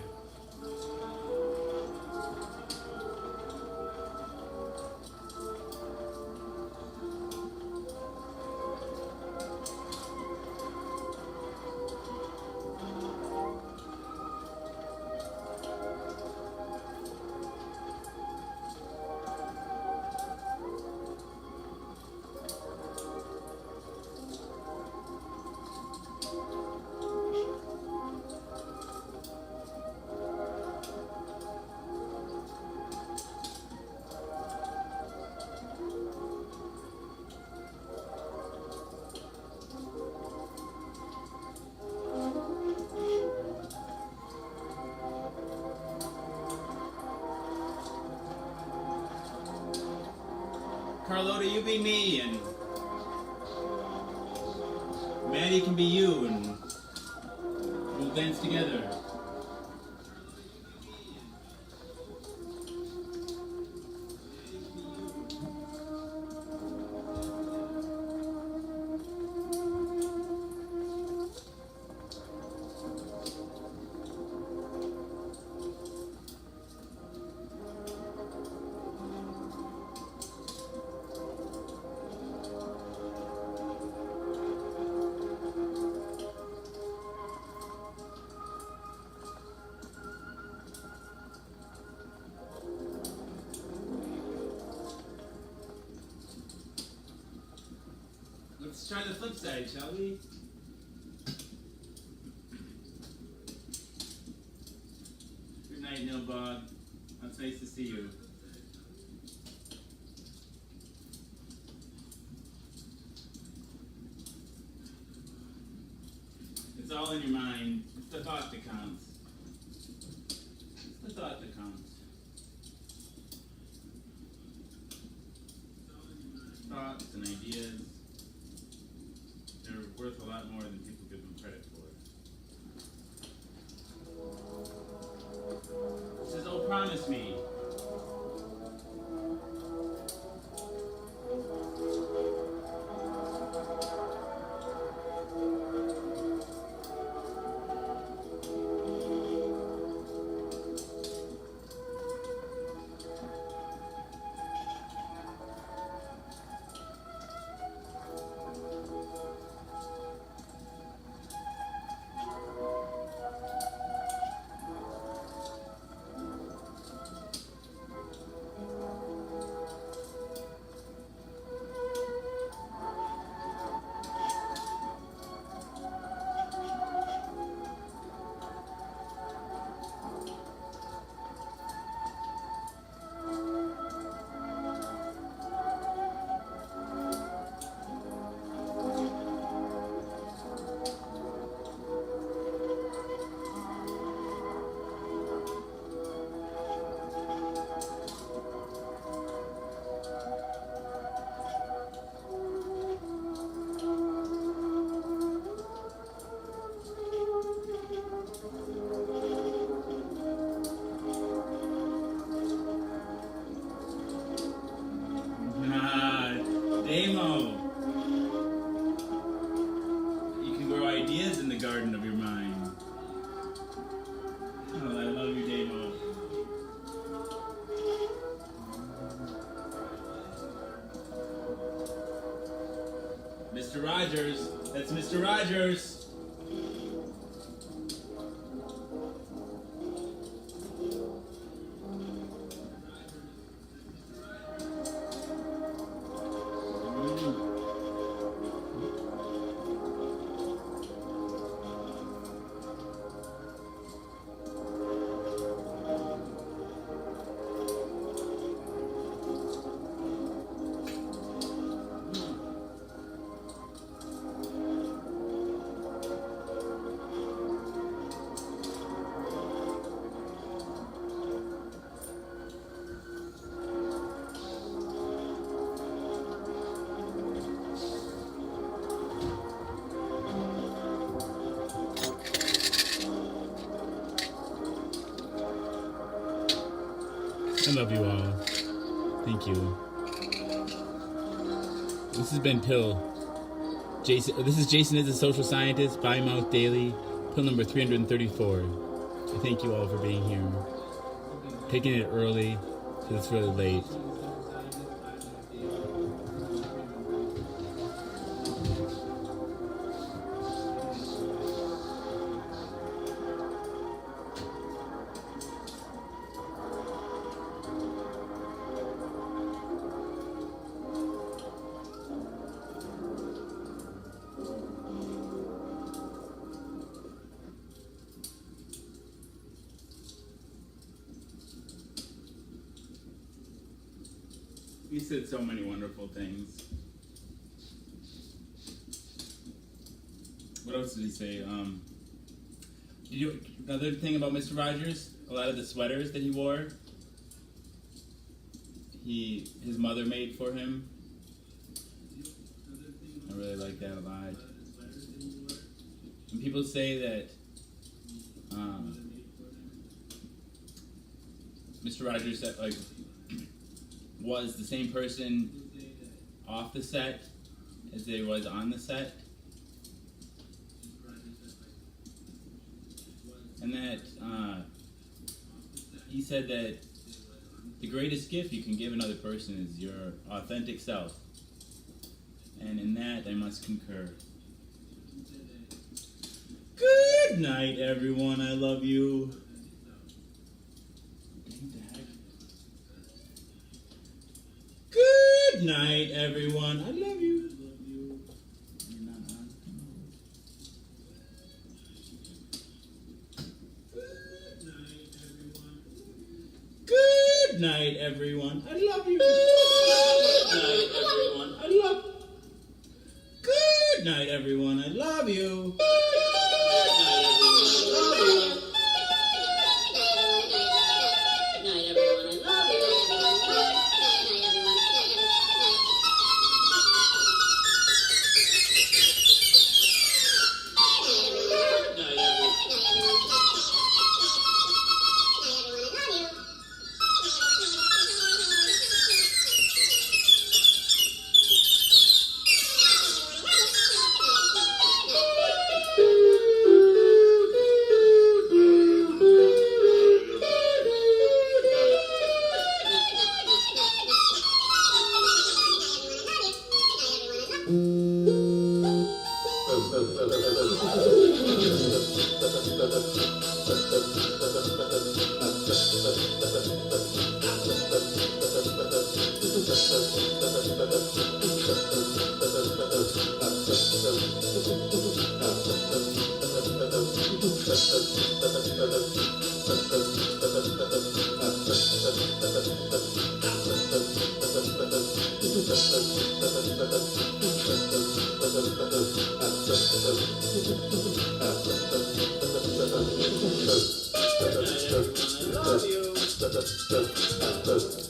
Carlota, you be me, and Maddie can be you, and we'll dance together. Let's try the flip side, shall we? Good night, Neil Bob. It's nice to see you. It's all in your mind. It's the thought that counts. It's the thought that counts. Thoughts and ideas. They're worth a lot more than people give them credit for. It says, "Oh, promise me." Damo! You can grow ideas in the garden of your mind. Oh, I love you, Damo. Mr. Rogers. That's Mr. Rogers. I love you all. Thank you. This has been Pill. Jason. This is Jason is a Social Scientist, By Mouth Daily, pill number 334. I thank you all for being here. Taking it early, because it's really late. He said so many wonderful things. What else did he say? Another thing about Mr. Rogers, a lot of the sweaters that he wore, his mother made for him. really like that a lot. And people say that Mr. Rogers was the same person off the set as they was on the set, and that he said that the greatest gift you can give another person is your authentic self, and in that I must concur. Good night, everyone. I love you. Good night, everyone. I love you. You're not on. Good night, everyone. I love you. Good night, everyone. I love you. Good night, everyone. I love you.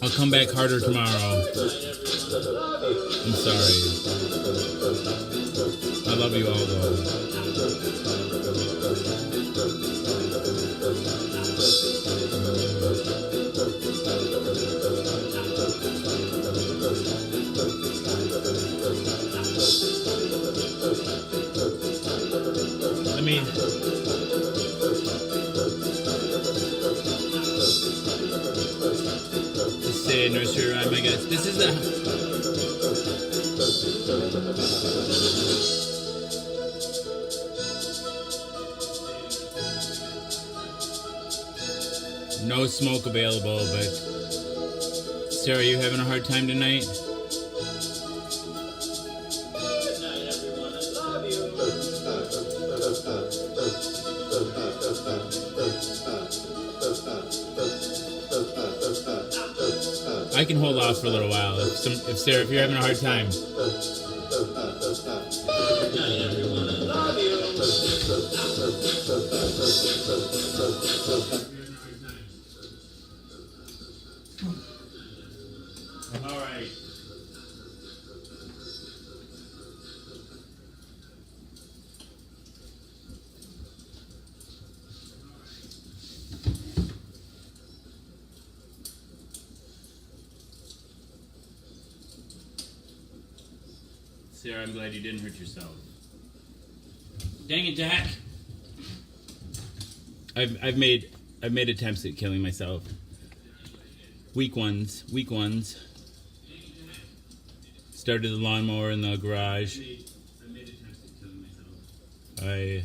I'll come back harder tomorrow. I'm sorry. I love you all though. I mean, say a nursery rhyme, I guess. This is no smoke available, but Sarah, you having a hard time tonight? Good night, everyone. I love you. I can hold off for a little while. If Sarah, if you're having a hard time. Good night, everyone. I love you. All right. Sarah, I'm glad you didn't hurt yourself. Dang it, Jack! I've made attempts at killing myself. Weak ones. Started the lawnmower in the garage. I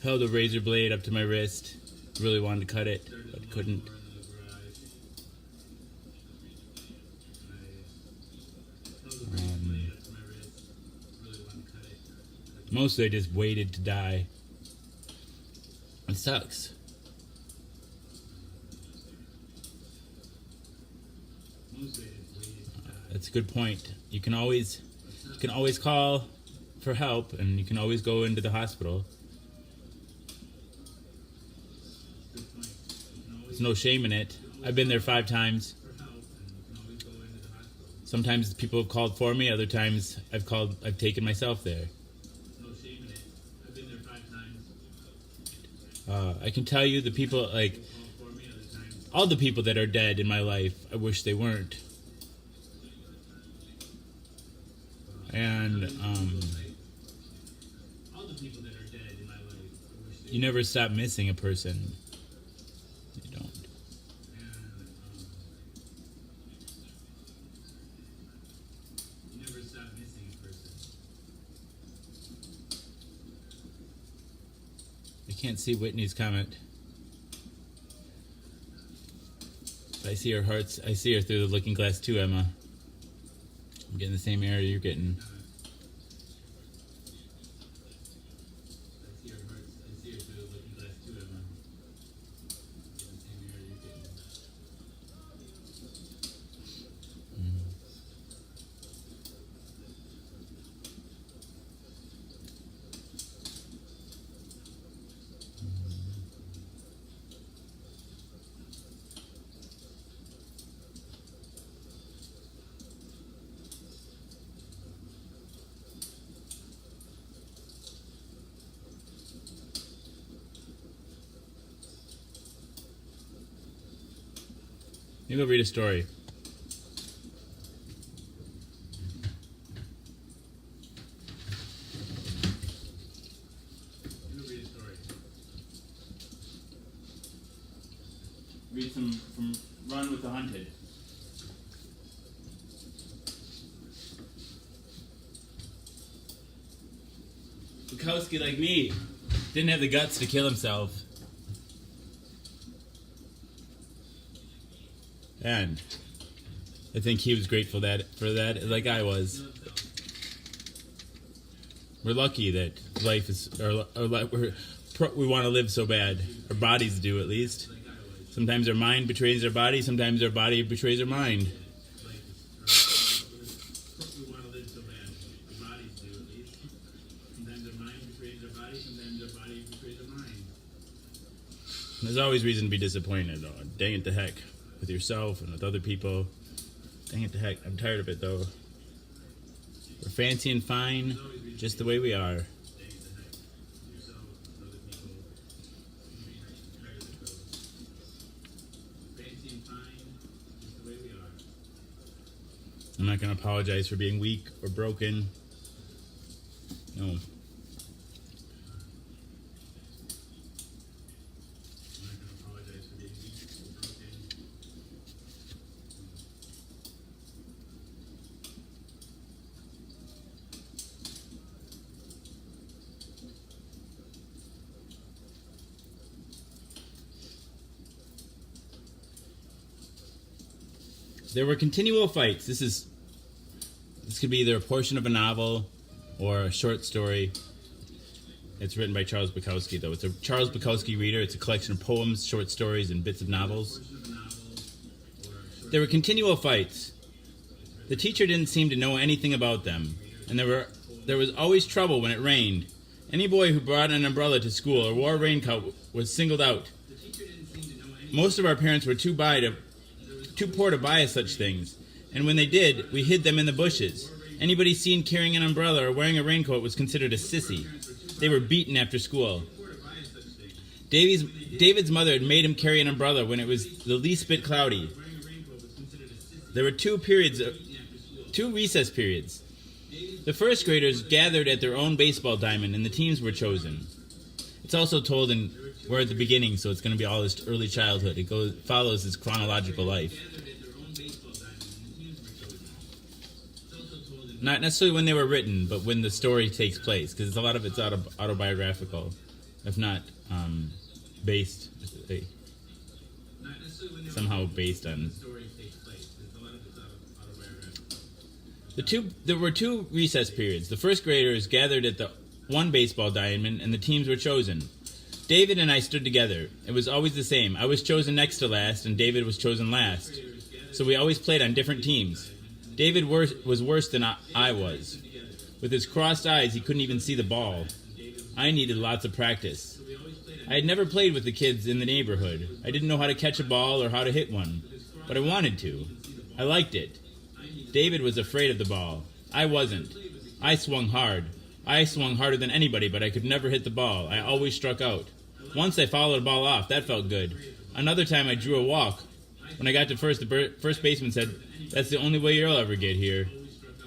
held a razor blade up to my wrist. Really wanted to cut it, but couldn't. Mostly I just waited to die. It sucks. That's a good point. You can always call for help, and you can always go into the hospital. There's no shame in it. I've been there 5 times. Sometimes people have called for me. Other times I've taken myself there. No shame in it. I've been there 5 times. I can tell you the people, like, Called for me other times. all the people that are dead in my life, I wish they weren't. And All the people that are dead in my life, I wish they you never stop missing a person. You don't. and, you never stop missing a person. I can't see Whitney's comment. I see her hearts. I see her through the looking glass too, Emma. I'm getting the same area you're getting. I see her hearts. I see her through the looking glass too, Emma. In the same area you're getting. Maybe I'll read a story. I'm gonna read a story. Read some from Run with the Hunted. Bukowski, like me, didn't have the guts to kill himself. And I think he was grateful for that, like I was. We're lucky that life is, we want to live so bad. Our bodies do, at least. Sometimes our mind betrays our body. Sometimes our body betrays our mind. We want to live so bad. Our bodies do, at least. Sometimes our mind betrays our body. Sometimes our body betrays our mind. There's always reason to be disappointed, though. Dang it to heck. With yourself and with other people. Dang it to heck. I'm tired of it, though. We're fancy and fine, just the way we are. Yourself and other people. Tired of it, though. Fancy and fine, just the way we are. I'm not going to apologize for being weak or broken. No. I'm not gonna apologize for being weak or broken. There were continual fights. This could be either a portion of a novel or a short story. It's written by Charles Bukowski, though. It's a Charles Bukowski reader. It's a collection of poems, short stories, and bits of novels. Portion of a novel or a short There were continual fights. The teacher didn't seem to know anything about them, and there was always trouble when it rained. Any boy who brought an umbrella to school or wore a raincoat was singled out. The teacher didn't seem to know anything. Most of our parents were too poor to buy us such things, and when they did, we hid them in the bushes. Anybody seen carrying an umbrella or wearing a raincoat was considered a sissy. They were beaten after school. David's mother had made him carry an umbrella when it was the least bit cloudy. There were two recess periods. The first graders gathered at their own baseball diamond, and the teams were chosen. It's also told we're at the beginning, so it's going to be all his early childhood. It follows his chronological life. Not necessarily when they were written, but when the story takes place, because a lot of it's autobiographical, if not based, somehow based on. There were two recess periods. The first graders gathered at the one baseball diamond, and the teams were chosen. David and I stood together. It was always the same. I was chosen next to last, and David was chosen last. So we always played on different teams. David was worse than I was. With his crossed eyes, he couldn't even see the ball. I needed lots of practice. I had never played with the kids in the neighborhood. I didn't know how to catch a ball or how to hit one, but I wanted to. I liked it. David was afraid of the ball. I wasn't. I swung hard. I swung harder than anybody, but I could never hit the ball. I always struck out. Once I fouled a ball off. That felt good. Another time I drew a walk. When I got to first, the first baseman said, "That's the only way you'll ever get here."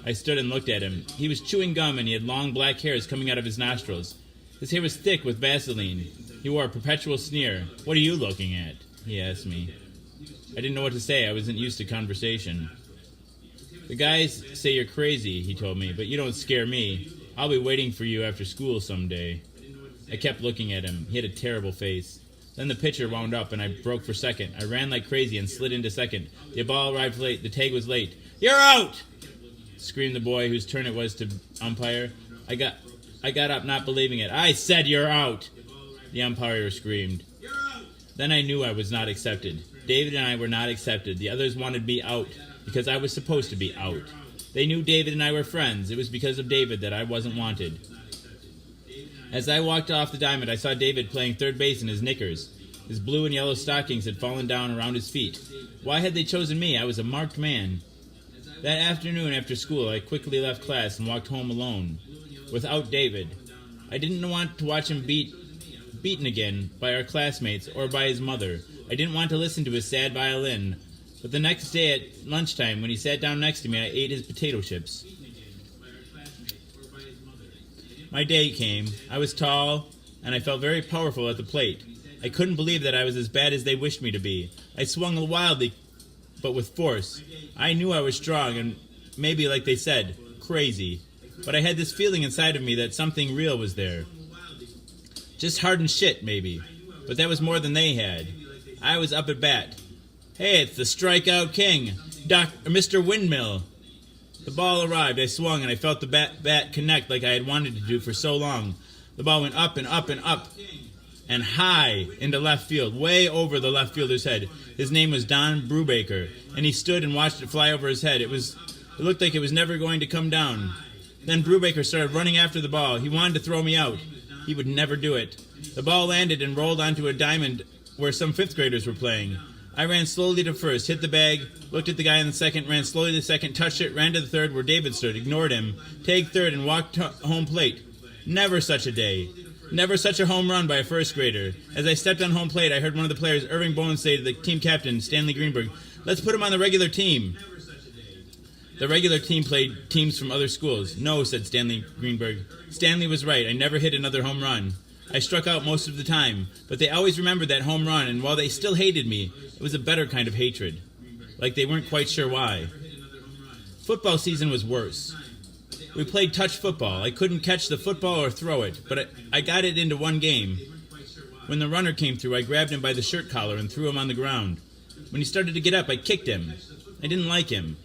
I stood and looked at him. He was chewing gum and he had long black hairs coming out of his nostrils. His hair was thick with Vaseline. He wore a perpetual sneer. "What are you looking at?" he asked me. I didn't know what to say. I wasn't used to conversation. "The guys say you're crazy," he told me, "but you don't scare me. I'll be waiting for you after school someday." I kept looking at him. He had a terrible face. Then the pitcher wound up and I broke for second. I ran like crazy and slid into second. The ball arrived late. The tag was late. "You're out!" screamed the boy whose turn it was to umpire. I got up not believing it. "I said you're out!" the umpire screamed. Then I knew I was not accepted. David and I were not accepted. The others wanted me out because I was supposed to be out. They knew David and I were friends. It was because of David that I wasn't wanted. As I walked off the diamond, I saw David playing third base in his knickers. His blue and yellow stockings had fallen down around his feet. Why had they chosen me? I was a marked man. That afternoon after school, I quickly left class and walked home alone, without David. I didn't want to watch him beaten again by our classmates or by his mother. I didn't want to listen to his sad violin. But the next day at lunchtime, when he sat down next to me, I ate his potato chips. My day came. I was tall, and I felt very powerful at the plate. I couldn't believe that I was as bad as they wished me to be. I swung wildly, but with force. I knew I was strong, and maybe, like they said, crazy. But I had this feeling inside of me that something real was there. Just hardened shit, maybe. But that was more than they had. I was up at bat. "Hey, it's the strikeout king, Mr. Windmill." The ball arrived. I swung, and I felt the bat connect like I had wanted to do for so long. The ball went up and up and up and high into left field, way over the left fielder's head. His name was Don Brubaker, and he stood and watched it fly over his head. It looked like it was never going to come down. Then Brubaker started running after the ball. He wanted to throw me out. He would never do it. The ball landed and rolled onto a diamond where some fifth graders were playing. I ran slowly to first, hit the bag, looked at the guy in the second, ran slowly to the second, touched it, ran to the third where David stood, ignored him, tagged third, and walked home plate. Never such a day. Never such a home run by a first grader. As I stepped on home plate, I heard one of the players, Irving Bowen, say to the team captain, Stanley Greenberg, "Let's put him on the regular team." The regular team played teams from other schools. "No," said Stanley Greenberg. Stanley was right. I never hit another home run. I struck out most of the time, but they always remembered that home run, and while they still hated me, it was a better kind of hatred. Like they weren't quite sure why. Football season was worse. We played touch football. I couldn't catch the football or throw it, but I got it into one game. When the runner came through, I grabbed him by the shirt collar and threw him on the ground. When he started to get up, I kicked him. I didn't like him.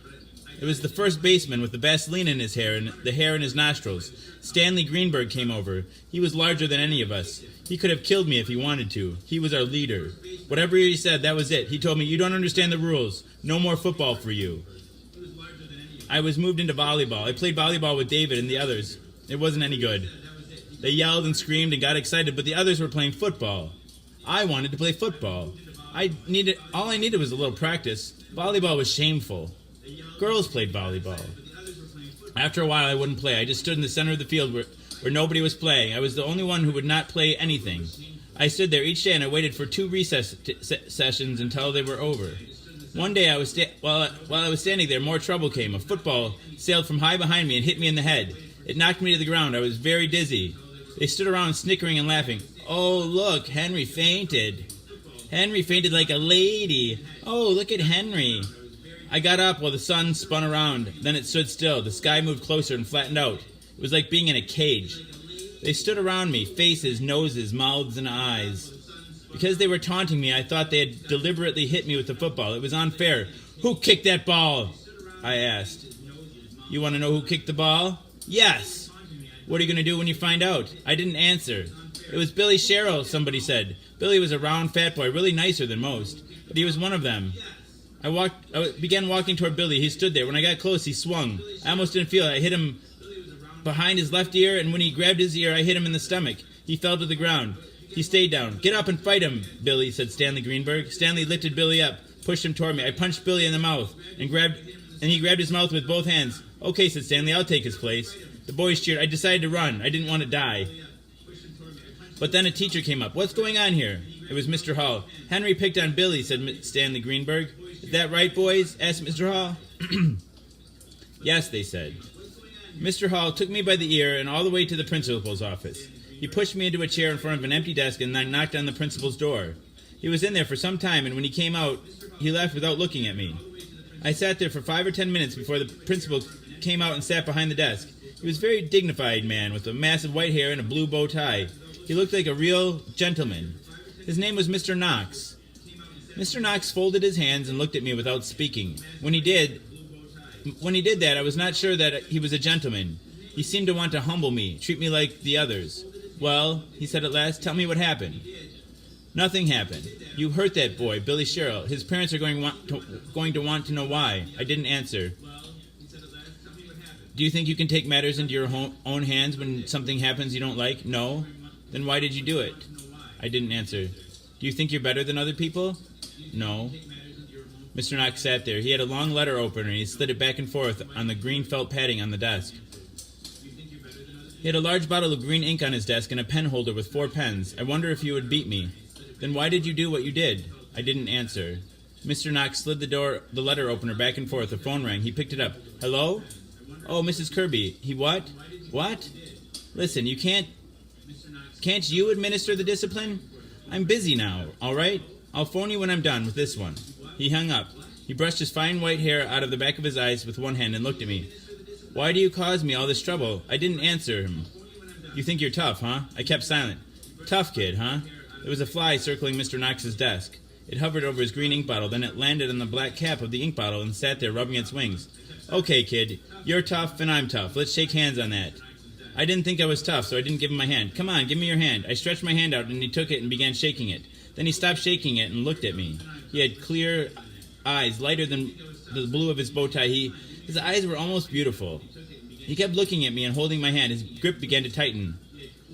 It was the first baseman with the Vaseline in his hair and the hair in his nostrils. Stanley Greenberg came over. He was larger than any of us. He could have killed me if he wanted to. He was our leader. Whatever he said, that was it. He told me, "You don't understand the rules. No more football for you." I was moved into volleyball. I played volleyball with David and the others. It wasn't any good. They yelled and screamed and got excited, but the others were playing football. I wanted to play football. All I needed was a little practice. Volleyball was shameful. Girls played volleyball. After a while, I wouldn't play. I just stood in the center of the field where nobody was playing. I was the only one who would not play anything. I stood there each day and I waited for 2 recess sessions until they were over. One day, while I was standing there, more trouble came. A football sailed from high behind me and hit me in the head. It knocked me to the ground. I was very dizzy. They stood around snickering and laughing. "Oh, look, Henry fainted. Henry fainted like a lady. Oh, look at Henry." I got up while the sun spun around. Then it stood still. The sky moved closer and flattened out. It was like being in a cage. They stood around me, faces, noses, mouths, and eyes. Because they were taunting me, I thought they had deliberately hit me with the football. It was unfair. "Who kicked that ball?" I asked. "You want to know who kicked the ball?" "Yes." "What are you going to do when you find out?" I didn't answer. "It was Billy Sherrill," somebody said. Billy was a round, fat boy, really nicer than most, but he was one of them. I began walking toward Billy. He stood there. When I got close, he swung. I almost didn't feel it. I hit him behind his left ear, and when he grabbed his ear, I hit him in the stomach. He fell to the ground. He stayed down. "Get up and fight him, Billy," said Stanley Greenberg. Stanley lifted Billy up, pushed him toward me. I punched Billy in the mouth and grabbed and he grabbed his mouth with both hands. Okay, said Stanley, I'll take his place. The boys cheered. I decided to run. I didn't want to die. But then a teacher came up. What's going on here? It was Mr. Hall. Henry picked on Billy, said Stanley Greenberg. Is that right, boys? Asked Mr. Hall. Yes, they said. Mr. Hall took me by the ear and all the way to the principal's office. He pushed me into a chair in front of an empty desk and then knocked on the principal's door. He was in there for some time, and when he came out, he left without looking at me. I sat there for 5 or 10 minutes before the principal came out and sat behind the desk. He was a very dignified man with a massive white hair and a blue bow tie. He looked like a real gentleman. His name was Mr. Knox. Mr. Knox folded his hands and looked at me without speaking. When he did that, I was not sure that he was a gentleman. He seemed to want to humble me, treat me like the others. Well, he said at last, tell me what happened. Nothing happened. You hurt that boy, Billy Sherrill. His parents are going to want to know why. I didn't answer. Do you think you can take matters into your own hands when something happens you don't like? No. Then why did you do it? I didn't answer. Do you think you're better than other people? No. Mr. Knox sat there. He had a long letter opener, and he slid it back and forth on the green felt padding on the desk. He had a large bottle of green ink on his desk and a pen holder with 4 pens. I wonder if you would beat me. Then why did you do what you did? I didn't answer. Mr. Knox slid the letter opener back and forth. The phone rang. He picked it up. Hello? Oh, Mrs. Kirby. He what? What? Listen, you can't you administer the discipline? I'm busy now, all right? I'll phone you when I'm done with this one. He hung up. He brushed his fine white hair out of the back of his eyes with one hand and looked at me. Why do you cause me all this trouble? I didn't answer him. You think you're tough, huh? I kept silent. Tough kid, huh? There was a fly circling Mr. Knox's desk. It hovered over his green ink bottle, then it landed on the black cap of the ink bottle and sat there rubbing its wings. Okay, kid, you're tough and I'm tough. Let's shake hands on that. I didn't think I was tough, so I didn't give him my hand. Come on, give me your hand. I stretched my hand out and he took it and began shaking it. Then he stopped shaking it and looked at me. He had clear eyes, lighter than the blue of his bow tie. His eyes were almost beautiful. He kept looking at me and holding my hand. His grip began to tighten.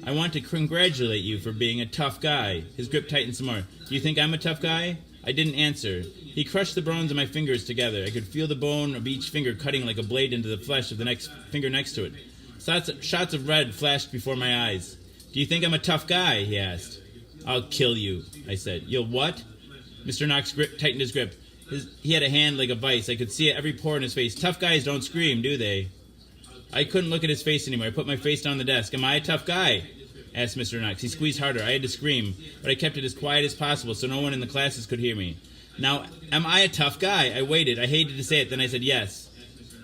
I want to congratulate you for being a tough guy. His grip tightened some more. Do you think I'm a tough guy? I didn't answer. He crushed the bones of my fingers together. I could feel the bone of each finger cutting like a blade into the flesh of the next finger next to it. Shots of red flashed before my eyes. Do you think I'm a tough guy? He asked. I'll kill you, I said. You'll what? Mr. Knox tightened his grip. He had a hand like a vice. I could see every pore in his face. Tough guys don't scream, do they? I couldn't look at his face anymore. I put my face down on the desk. Am I a tough guy? Asked Mr. Knox. He squeezed harder. I had to scream, but I kept it as quiet as possible so no one in the classes could hear me. Now, am I a tough guy? I waited. I hated to say it. Then I said yes.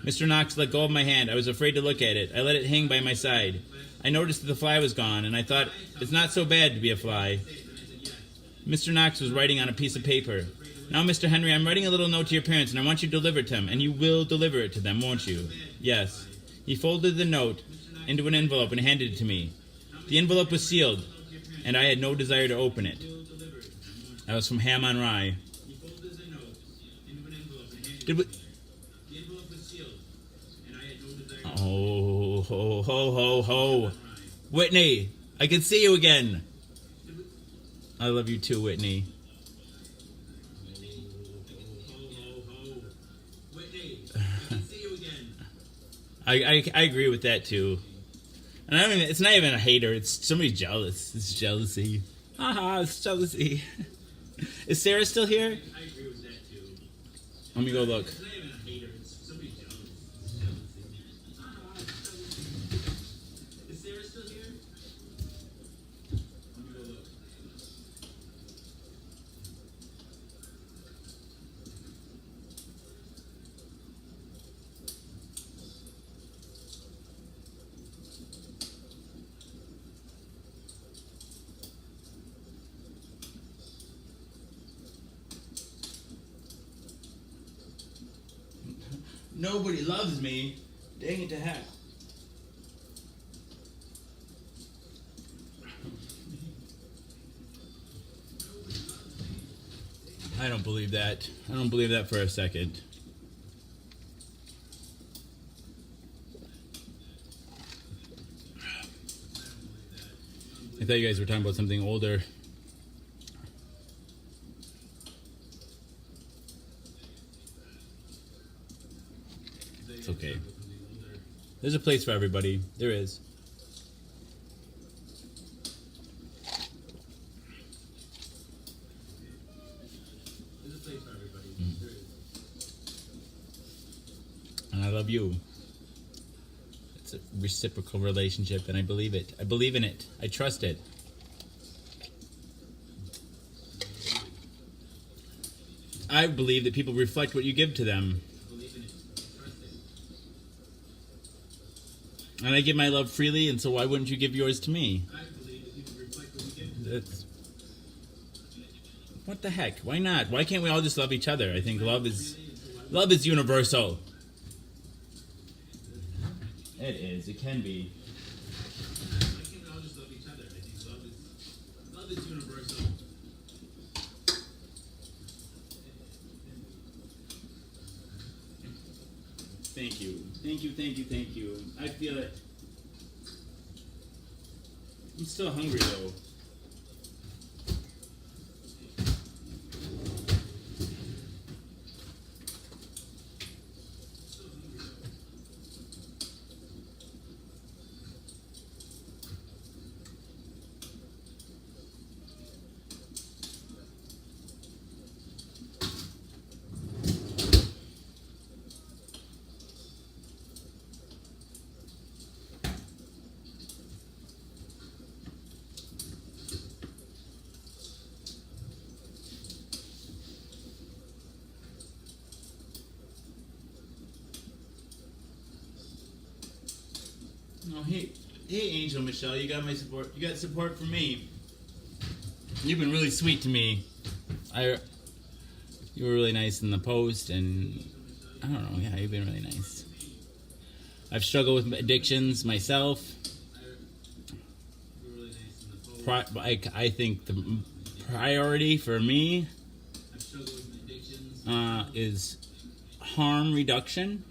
Mr. Knox let go of my hand. I was afraid to look at it. I let it hang by my side. I noticed that the fly was gone, and I thought, it's not so bad to be a fly. Mr. Knox was writing on a piece of paper. Now, Mr. Henry, I'm writing a little note to your parents, and I want you to deliver it to them, and you will deliver it to them, won't you? Yes. He folded the note into an envelope and handed it to me. The envelope was sealed, and I had no desire to open it. That was from Ham on Rye. Did we... Oh, ho, ho, ho, ho. Whitney, I can see you again. I love you too, Whitney. I agree with that too. And it's not even a hater, it's somebody's jealous. It's jealousy. Haha, it's jealousy. Is Sarah still here? I agree with that too. Let me go look. It's not even a hater, it's somebody's jealous. Is Sarah still here? Let me go look. Nobody loves me. Dang it to heck. I don't believe that. I don't believe that for a second. I thought you guys were talking about something older. It's okay. There's a place for everybody. There is. There's a place for everybody. There is. And I love you. It's a reciprocal relationship, and I believe it. I believe in it. I trust it. I believe that people reflect what you give to them. Believe in it. Trust it. And I give my love freely, and so why wouldn't you give yours to me? I believe that people reflect what you give to them. That's... What the heck? Why not? Why can't we all just love each other? I think love is universal. It is. It can be. Why can't we all just love each other? I think love is universal. Thank you. Thank you, thank you, thank you. I feel it. I'm still hungry, though. Oh, hey, Angel Michelle, you got my support. You got support from me. You've been really sweet to me. You were really nice in the post, and I don't know. Yeah, you've been really nice. I've struggled with addictions myself. You're really nice in the post. I think the priority for me I've struggled with addictions. is harm reduction.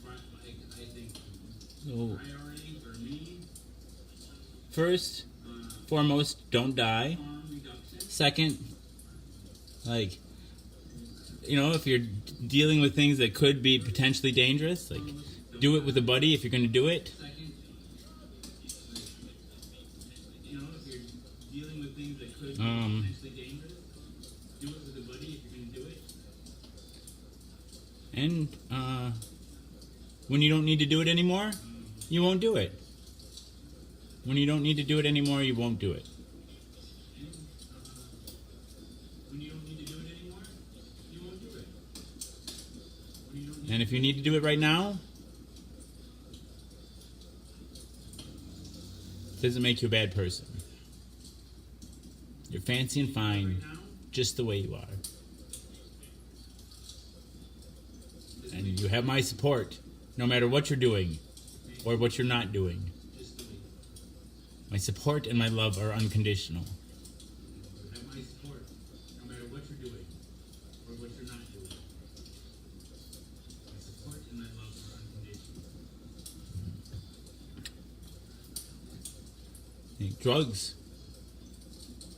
I think So priority for me, first, foremost, don't die. harm reduction. Second, like, if you're dealing with things that could be potentially dangerous, like, do it with a buddy if you're going to do it. Second, if you're dealing with things that could be potentially dangerous, do it with a buddy if you're going to do it. And when you don't need to do it anymore, you won't do it. When you don't need to do it anymore, you won't do it. When you don't need to do it anymore, you won't do it. When you don't need And if you need to do it right now, it doesn't make you a bad person. You're fancy and fine, right now, just the way you are. And you have my support, no matter what you're doing or what you're not doing. just the way. My support and my love are unconditional. You have my support, no matter what you're doing or what you're not doing. My support and my love are unconditional. Drugs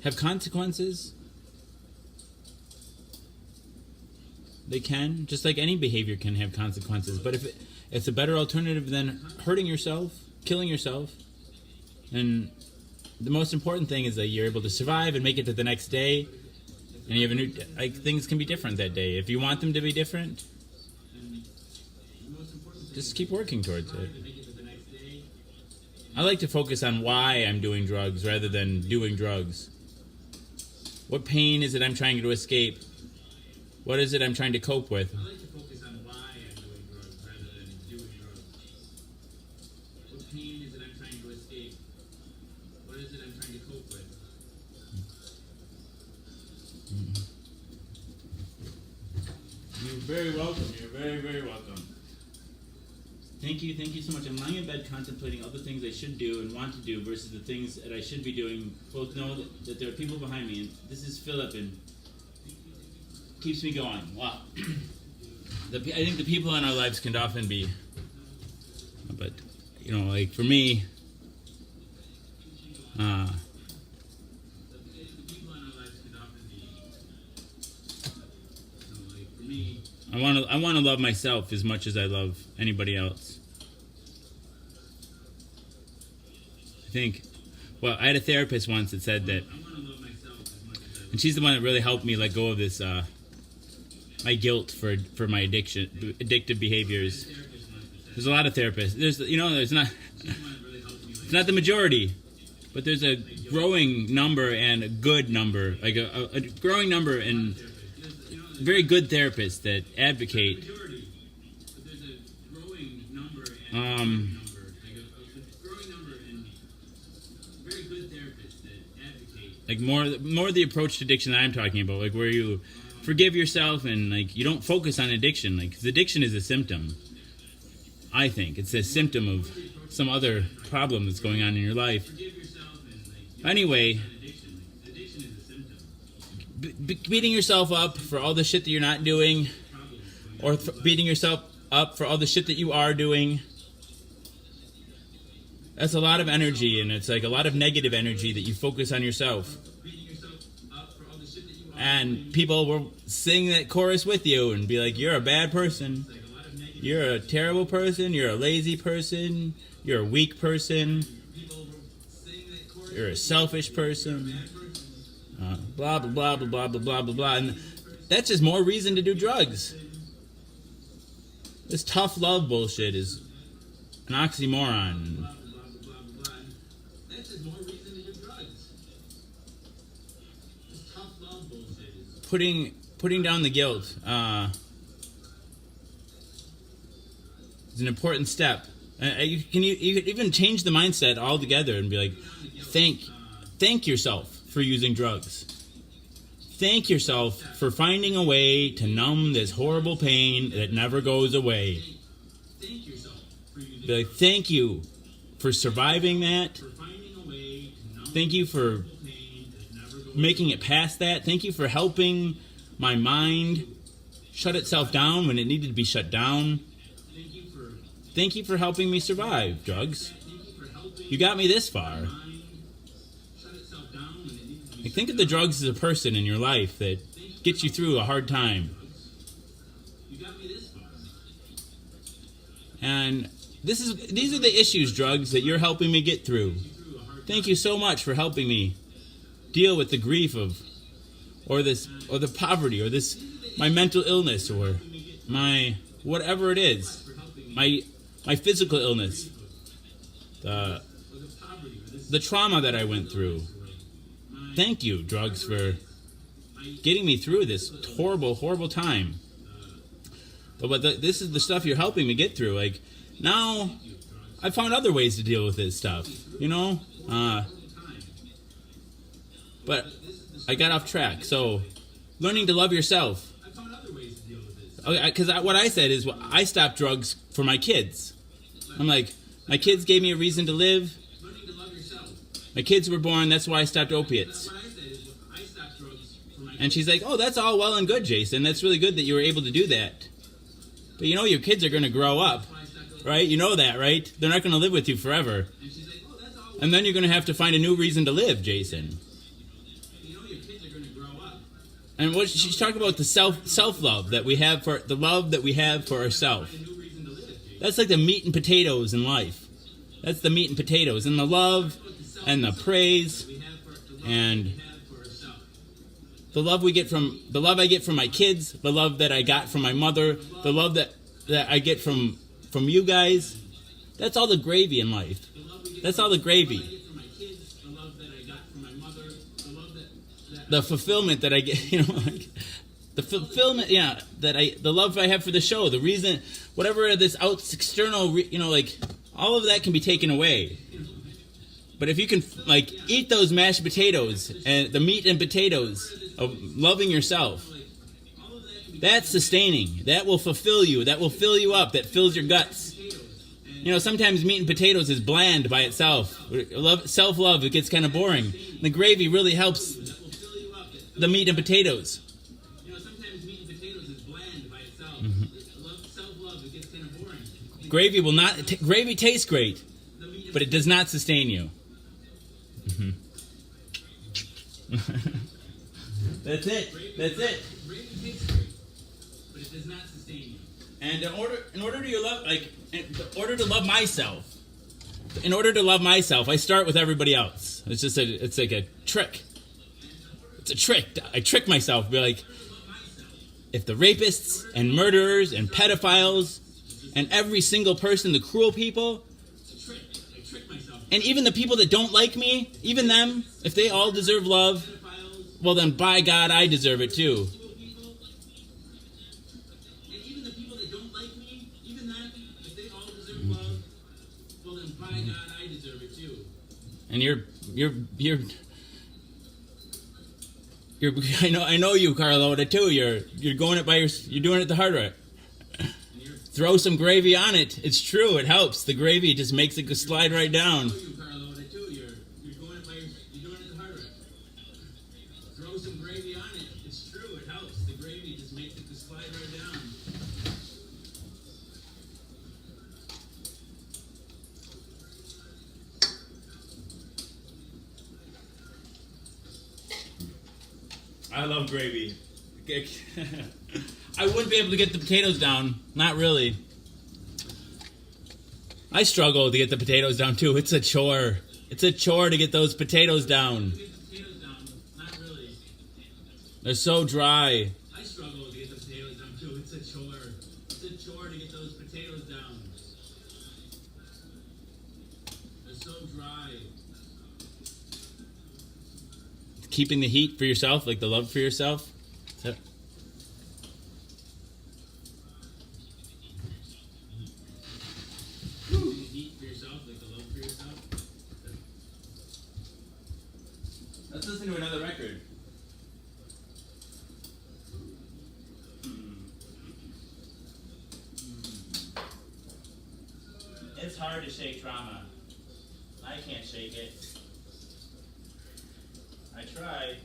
have consequences. They can, just like any behavior can have consequences. But if it's a better alternative than hurting yourself, killing yourself, and the most important thing is that you're able to survive and make it to the next day, and you have a new, things can be different that day. If you want them to be different, And the most important thing just keep working towards it. is to make it to the next day. I like to focus on why I'm doing drugs rather than doing drugs. What pain is it I'm trying to escape? What is it I'm trying to cope with? I like to focus on why I'm doing drugs rather than doing drugs. What pain is it I'm trying to escape? What is it I'm trying to cope with? You're very welcome. You're very, very welcome. Thank you so much. I'm lying in bed contemplating all the things I should do and want to do versus the things that I should be doing. Both know that there are people behind me, and this is Philip, and keeps me going. Wow. I think the people in our lives can often be, but like for me, The people in our lives could often be, like for me, I want to love myself as much as I love anybody else. I think, well, I had a therapist once that said that, I want to love myself as much as I and she's the one that really helped me let go of this, my guilt for my addictive behaviors. therapist wants to say. There's a lot of therapists. There's not, She's the one that really helped me. it's not the majority, but there's a growing number and a good number, like a growing number and very good therapists that advocate. Majority, but there's a growing number and Um, a growing number and very good therapists that advocate. like more the approach to addiction that I'm talking about, like where you forgive yourself and like you don't focus on addiction, like 'cause addiction is a symptom. I think it's a symptom of some other problem that's going on in your life. Forgive yourself and you Anyway, addiction. Addiction is a symptom. beating yourself up for all the shit that you're not doing, or beating yourself up for all the shit that you are doing, that's a lot of energy, and it's like a lot of negative energy that you focus on yourself. Beating yourself up for all the shit that you are. And people will sing that chorus with you and be like, you're a bad person, Like a lot of negative you're a terrible person, you're a lazy person, you're a weak person, people saying that chorus. you're a selfish person, blah blah blah blah blah blah blah blah blah. And that's just more reason to do drugs. This tough love bullshit is an oxymoron. Blah, blah, blah, blah, blah. That's just more reason to do drugs. This tough love bullshit is. Putting down the guilt is an important step. You could even change the mindset altogether and be like, thank yourself for using drugs. Thank yourself for finding a way to numb this horrible pain that never goes away. Thank yourself for using. Be like, thank you for surviving that. For finding a way to numb Thank you for pain that never goes. making it past that. Thank you for helping my mind shut itself down when it needed to be shut down. Thank you for. Thank you for helping me survive drugs. Thank you for helping. You got me this far. Mind shut itself down when it needs to be. Like, think of the drugs as a person in your life that gets you through a hard time. You got me this far. And these are the issues, drugs, that you're helping me get through. Thank you so much for helping me deal with the grief of, or the poverty, or my mental illness, or my whatever it is, my physical illness, the trauma that I went through. Thank you, drugs, for getting me through this horrible, horrible time. But this is the stuff you're helping me get through. Like, now, I found other ways to deal with this stuff, you know? But I got off track. So, learning to love yourself. I found other ways to deal with this. Okay, because what I said is, I stopped drugs for my kids. I'm like, my kids gave me a reason to live. Learning to love yourself. My kids were born, that's why I stopped opiates. What I said is I stopped drugs for my. And she's like, oh, that's all well and good, Jason. That's really good that you were able to do that. But you know your kids are going to grow up, right? You know that, right? They're not going to live with you forever. And she's like, oh, that's all. And then you're going to have to find a new reason to live, Jason. You know your kids are going to grow up. And what she's talking about, the self-love that we have for, the love that we have for ourselves. A new reason to live. Jason. That's like the meat and potatoes in life. That's the meat and potatoes. And the love and the praise We have for the love and we have for ourselves. the love I get from my kids, the love that I got from my mother, the love that I get from you guys. That's all the gravy in life. The love we get That's all the gravy. from my kids. The love that I got from my mother. The love that The fulfillment that I get, like the fulfillment, the love I have for the show, the reason, whatever this external, like all of that can be taken away. But if you can, like, eat those mashed potatoes and the meat and potatoes of loving yourself, that's sustaining. That will fulfill you. That will fill you up. That fills your guts. You know, sometimes meat and potatoes is bland by itself. Self-love, it gets kind of boring. The gravy really helps the meat and potatoes. You know, sometimes meat and potatoes is bland by itself. Self-love, it gets kind of boring. Gravy tastes great, The meat and but it does not sustain you. That's it. gravy tastes great, but it does not sustain you. And in order to love myself, I start with everybody else. It's like a trick. It's a trick. I trick myself. Be like, if the rapists and murderers and pedophiles and every single person, the cruel people, It's a trick. I trick myself. and even the people that don't like me, even them, if they all deserve love, Pedophiles, well then by God I deserve it too. cruel people, and even the people that don't like me, even them, if they all deserve love, well then by God I deserve it too. And I know you, Carlota, too. You're going it you're doing it the hard way. And you're Throw some gravy on it. It's true. It helps. The gravy just makes it slide right down. you, Carlo, that too. You're doing it the hard way. Throw some gravy on it. It's true. It helps. The gravy just makes it slide right down. I love gravy. I wouldn't be able to get the potatoes down. Not really. I struggle to get the potatoes down too. It's a chore. It's a chore to get those potatoes down. To get the potatoes down, not really. They're so dry. I struggle to get the potatoes down too. It's a chore. It's a chore to get those potatoes down. They're so dry. Keeping the heat for yourself, like the love for yourself. So- Keeping the heat for yourself, like the love for yourself. Let's listen to another record. It's hard to shake trauma. I can't shake it. I try.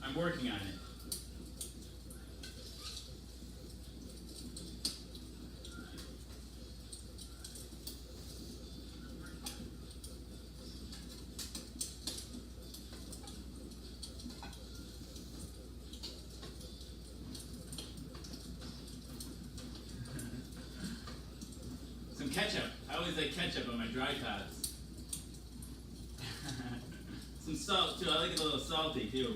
I'm working on it. Some ketchup. I always like ketchup on my dry tots. Some salt too. I like it a little salty too.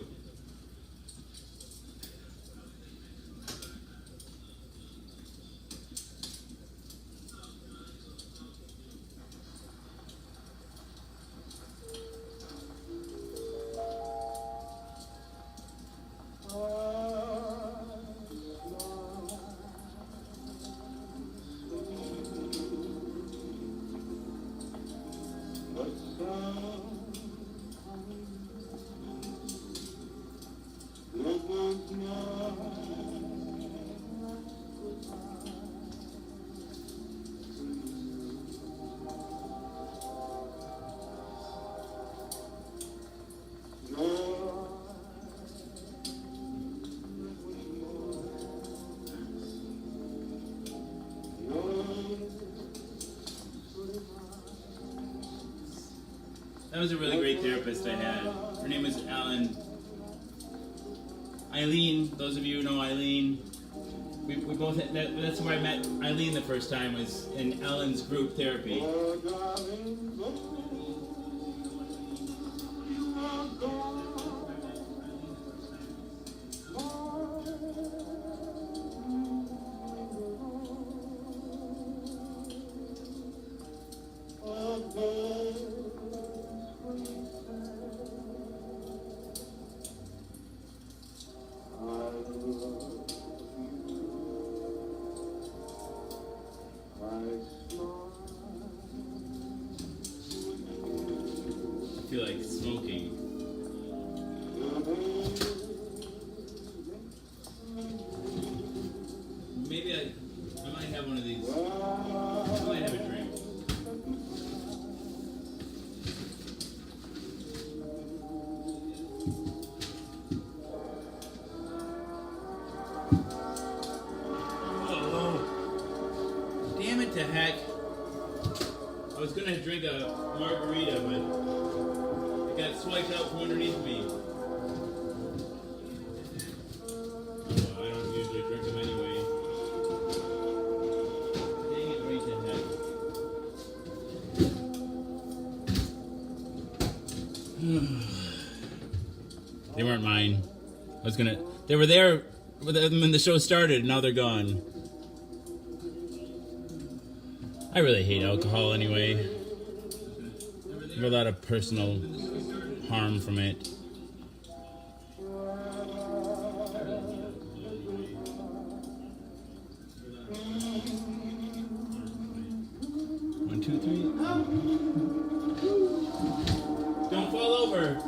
That was a really great therapist I had. Her name was Eileen. Those of you who know Eileen, we both that's where I met Eileen the first time, was in Ellen's group therapy. I feel like smoking. Maybe I might have one of these. I might have a drink. Oh, damn it to heck. I was gonna drink a margarita, but it got swiped out from underneath me. They were there when the show started, and now they're gone. I really hate alcohol anyway. I have a lot of personal harm from it. One, two, three. Don't fall over.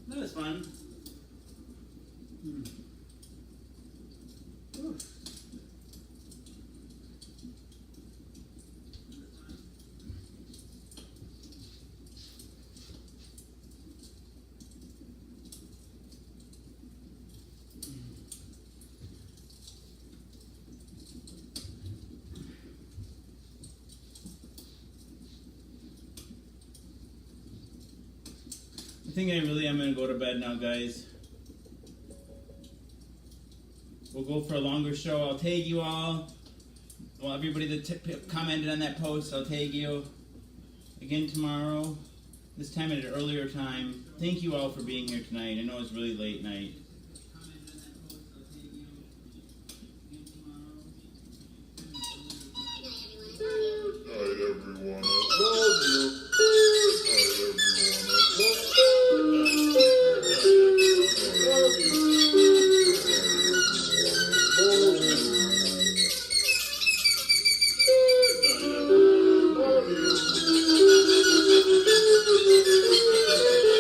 That was fun. I think I really am going to go to bed now, guys. We'll go for a longer show. I'll tag you all. Well, everybody that commented on that post, I'll tag you again tomorrow. This time at an earlier time. Thank you all for being here tonight. I know it's really late night. Everyone, I love you. Love you.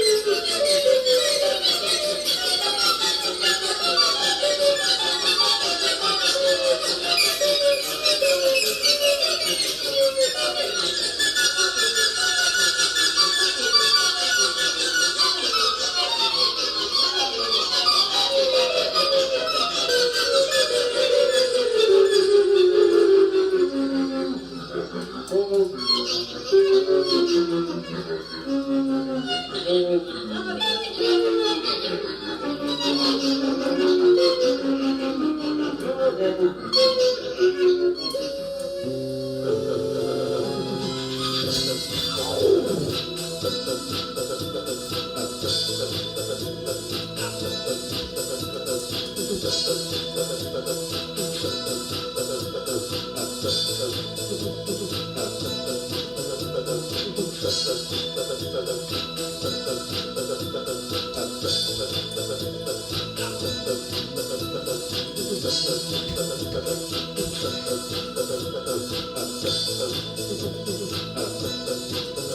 I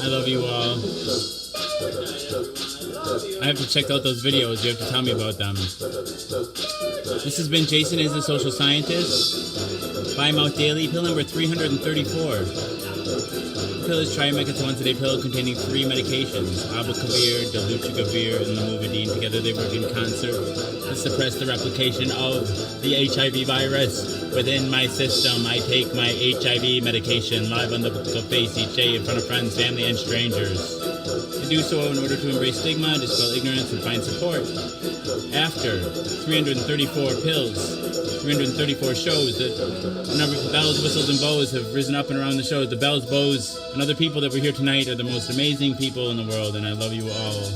love you all. I have to check out those videos. You have to tell me about them. This has been Jason is a Social Scientist. Buy 'em out daily. Pill number 334. Pill is Trimeca. It's a once-a-day pill containing 3 medications: abacavir, dolutegravir, and lamivudine. Together they work in concert to suppress the replication of the HIV virus within my system. I take my HIV medication live on the face each day in front of friends, family, and strangers. I do so in order to embrace stigma, dispel ignorance, and find support. After 334 pills, 334 shows, the number of bells, whistles, and bows have risen up and around the show. The bells, bows, and other people that were here tonight are the most amazing people in the world, and I love you all.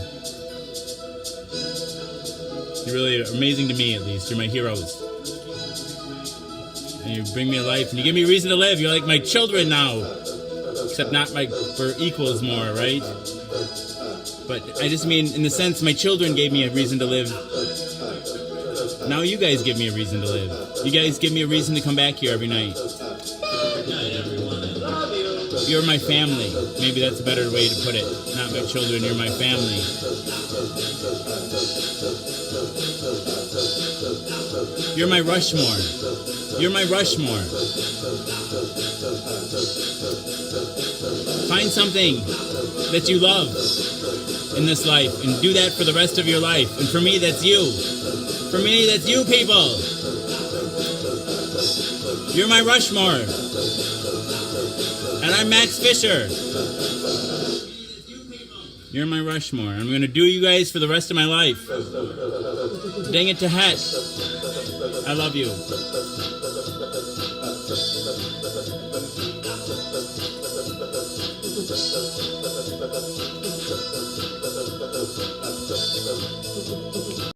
You're really amazing to me, at least. You're my heroes. And you bring me to life, and you give me a reason to live. You're like my children now. Except not for equals more, right? But I just mean, in the sense, my children gave me a reason to live. Now you guys give me a reason to live. You guys give me a reason to come back here every night. You're my family. Maybe that's a better way to put it. Not my children, you're my family. You're my Rushmore. You're my Rushmore. Find something that you love in this life and do that for the rest of your life. And for me, that's you. For me, that's you people. You're my Rushmore. And I'm Max Fisher. You're my Rushmore. I'm going to do you guys for the rest of my life. Dang it to heck. I love you.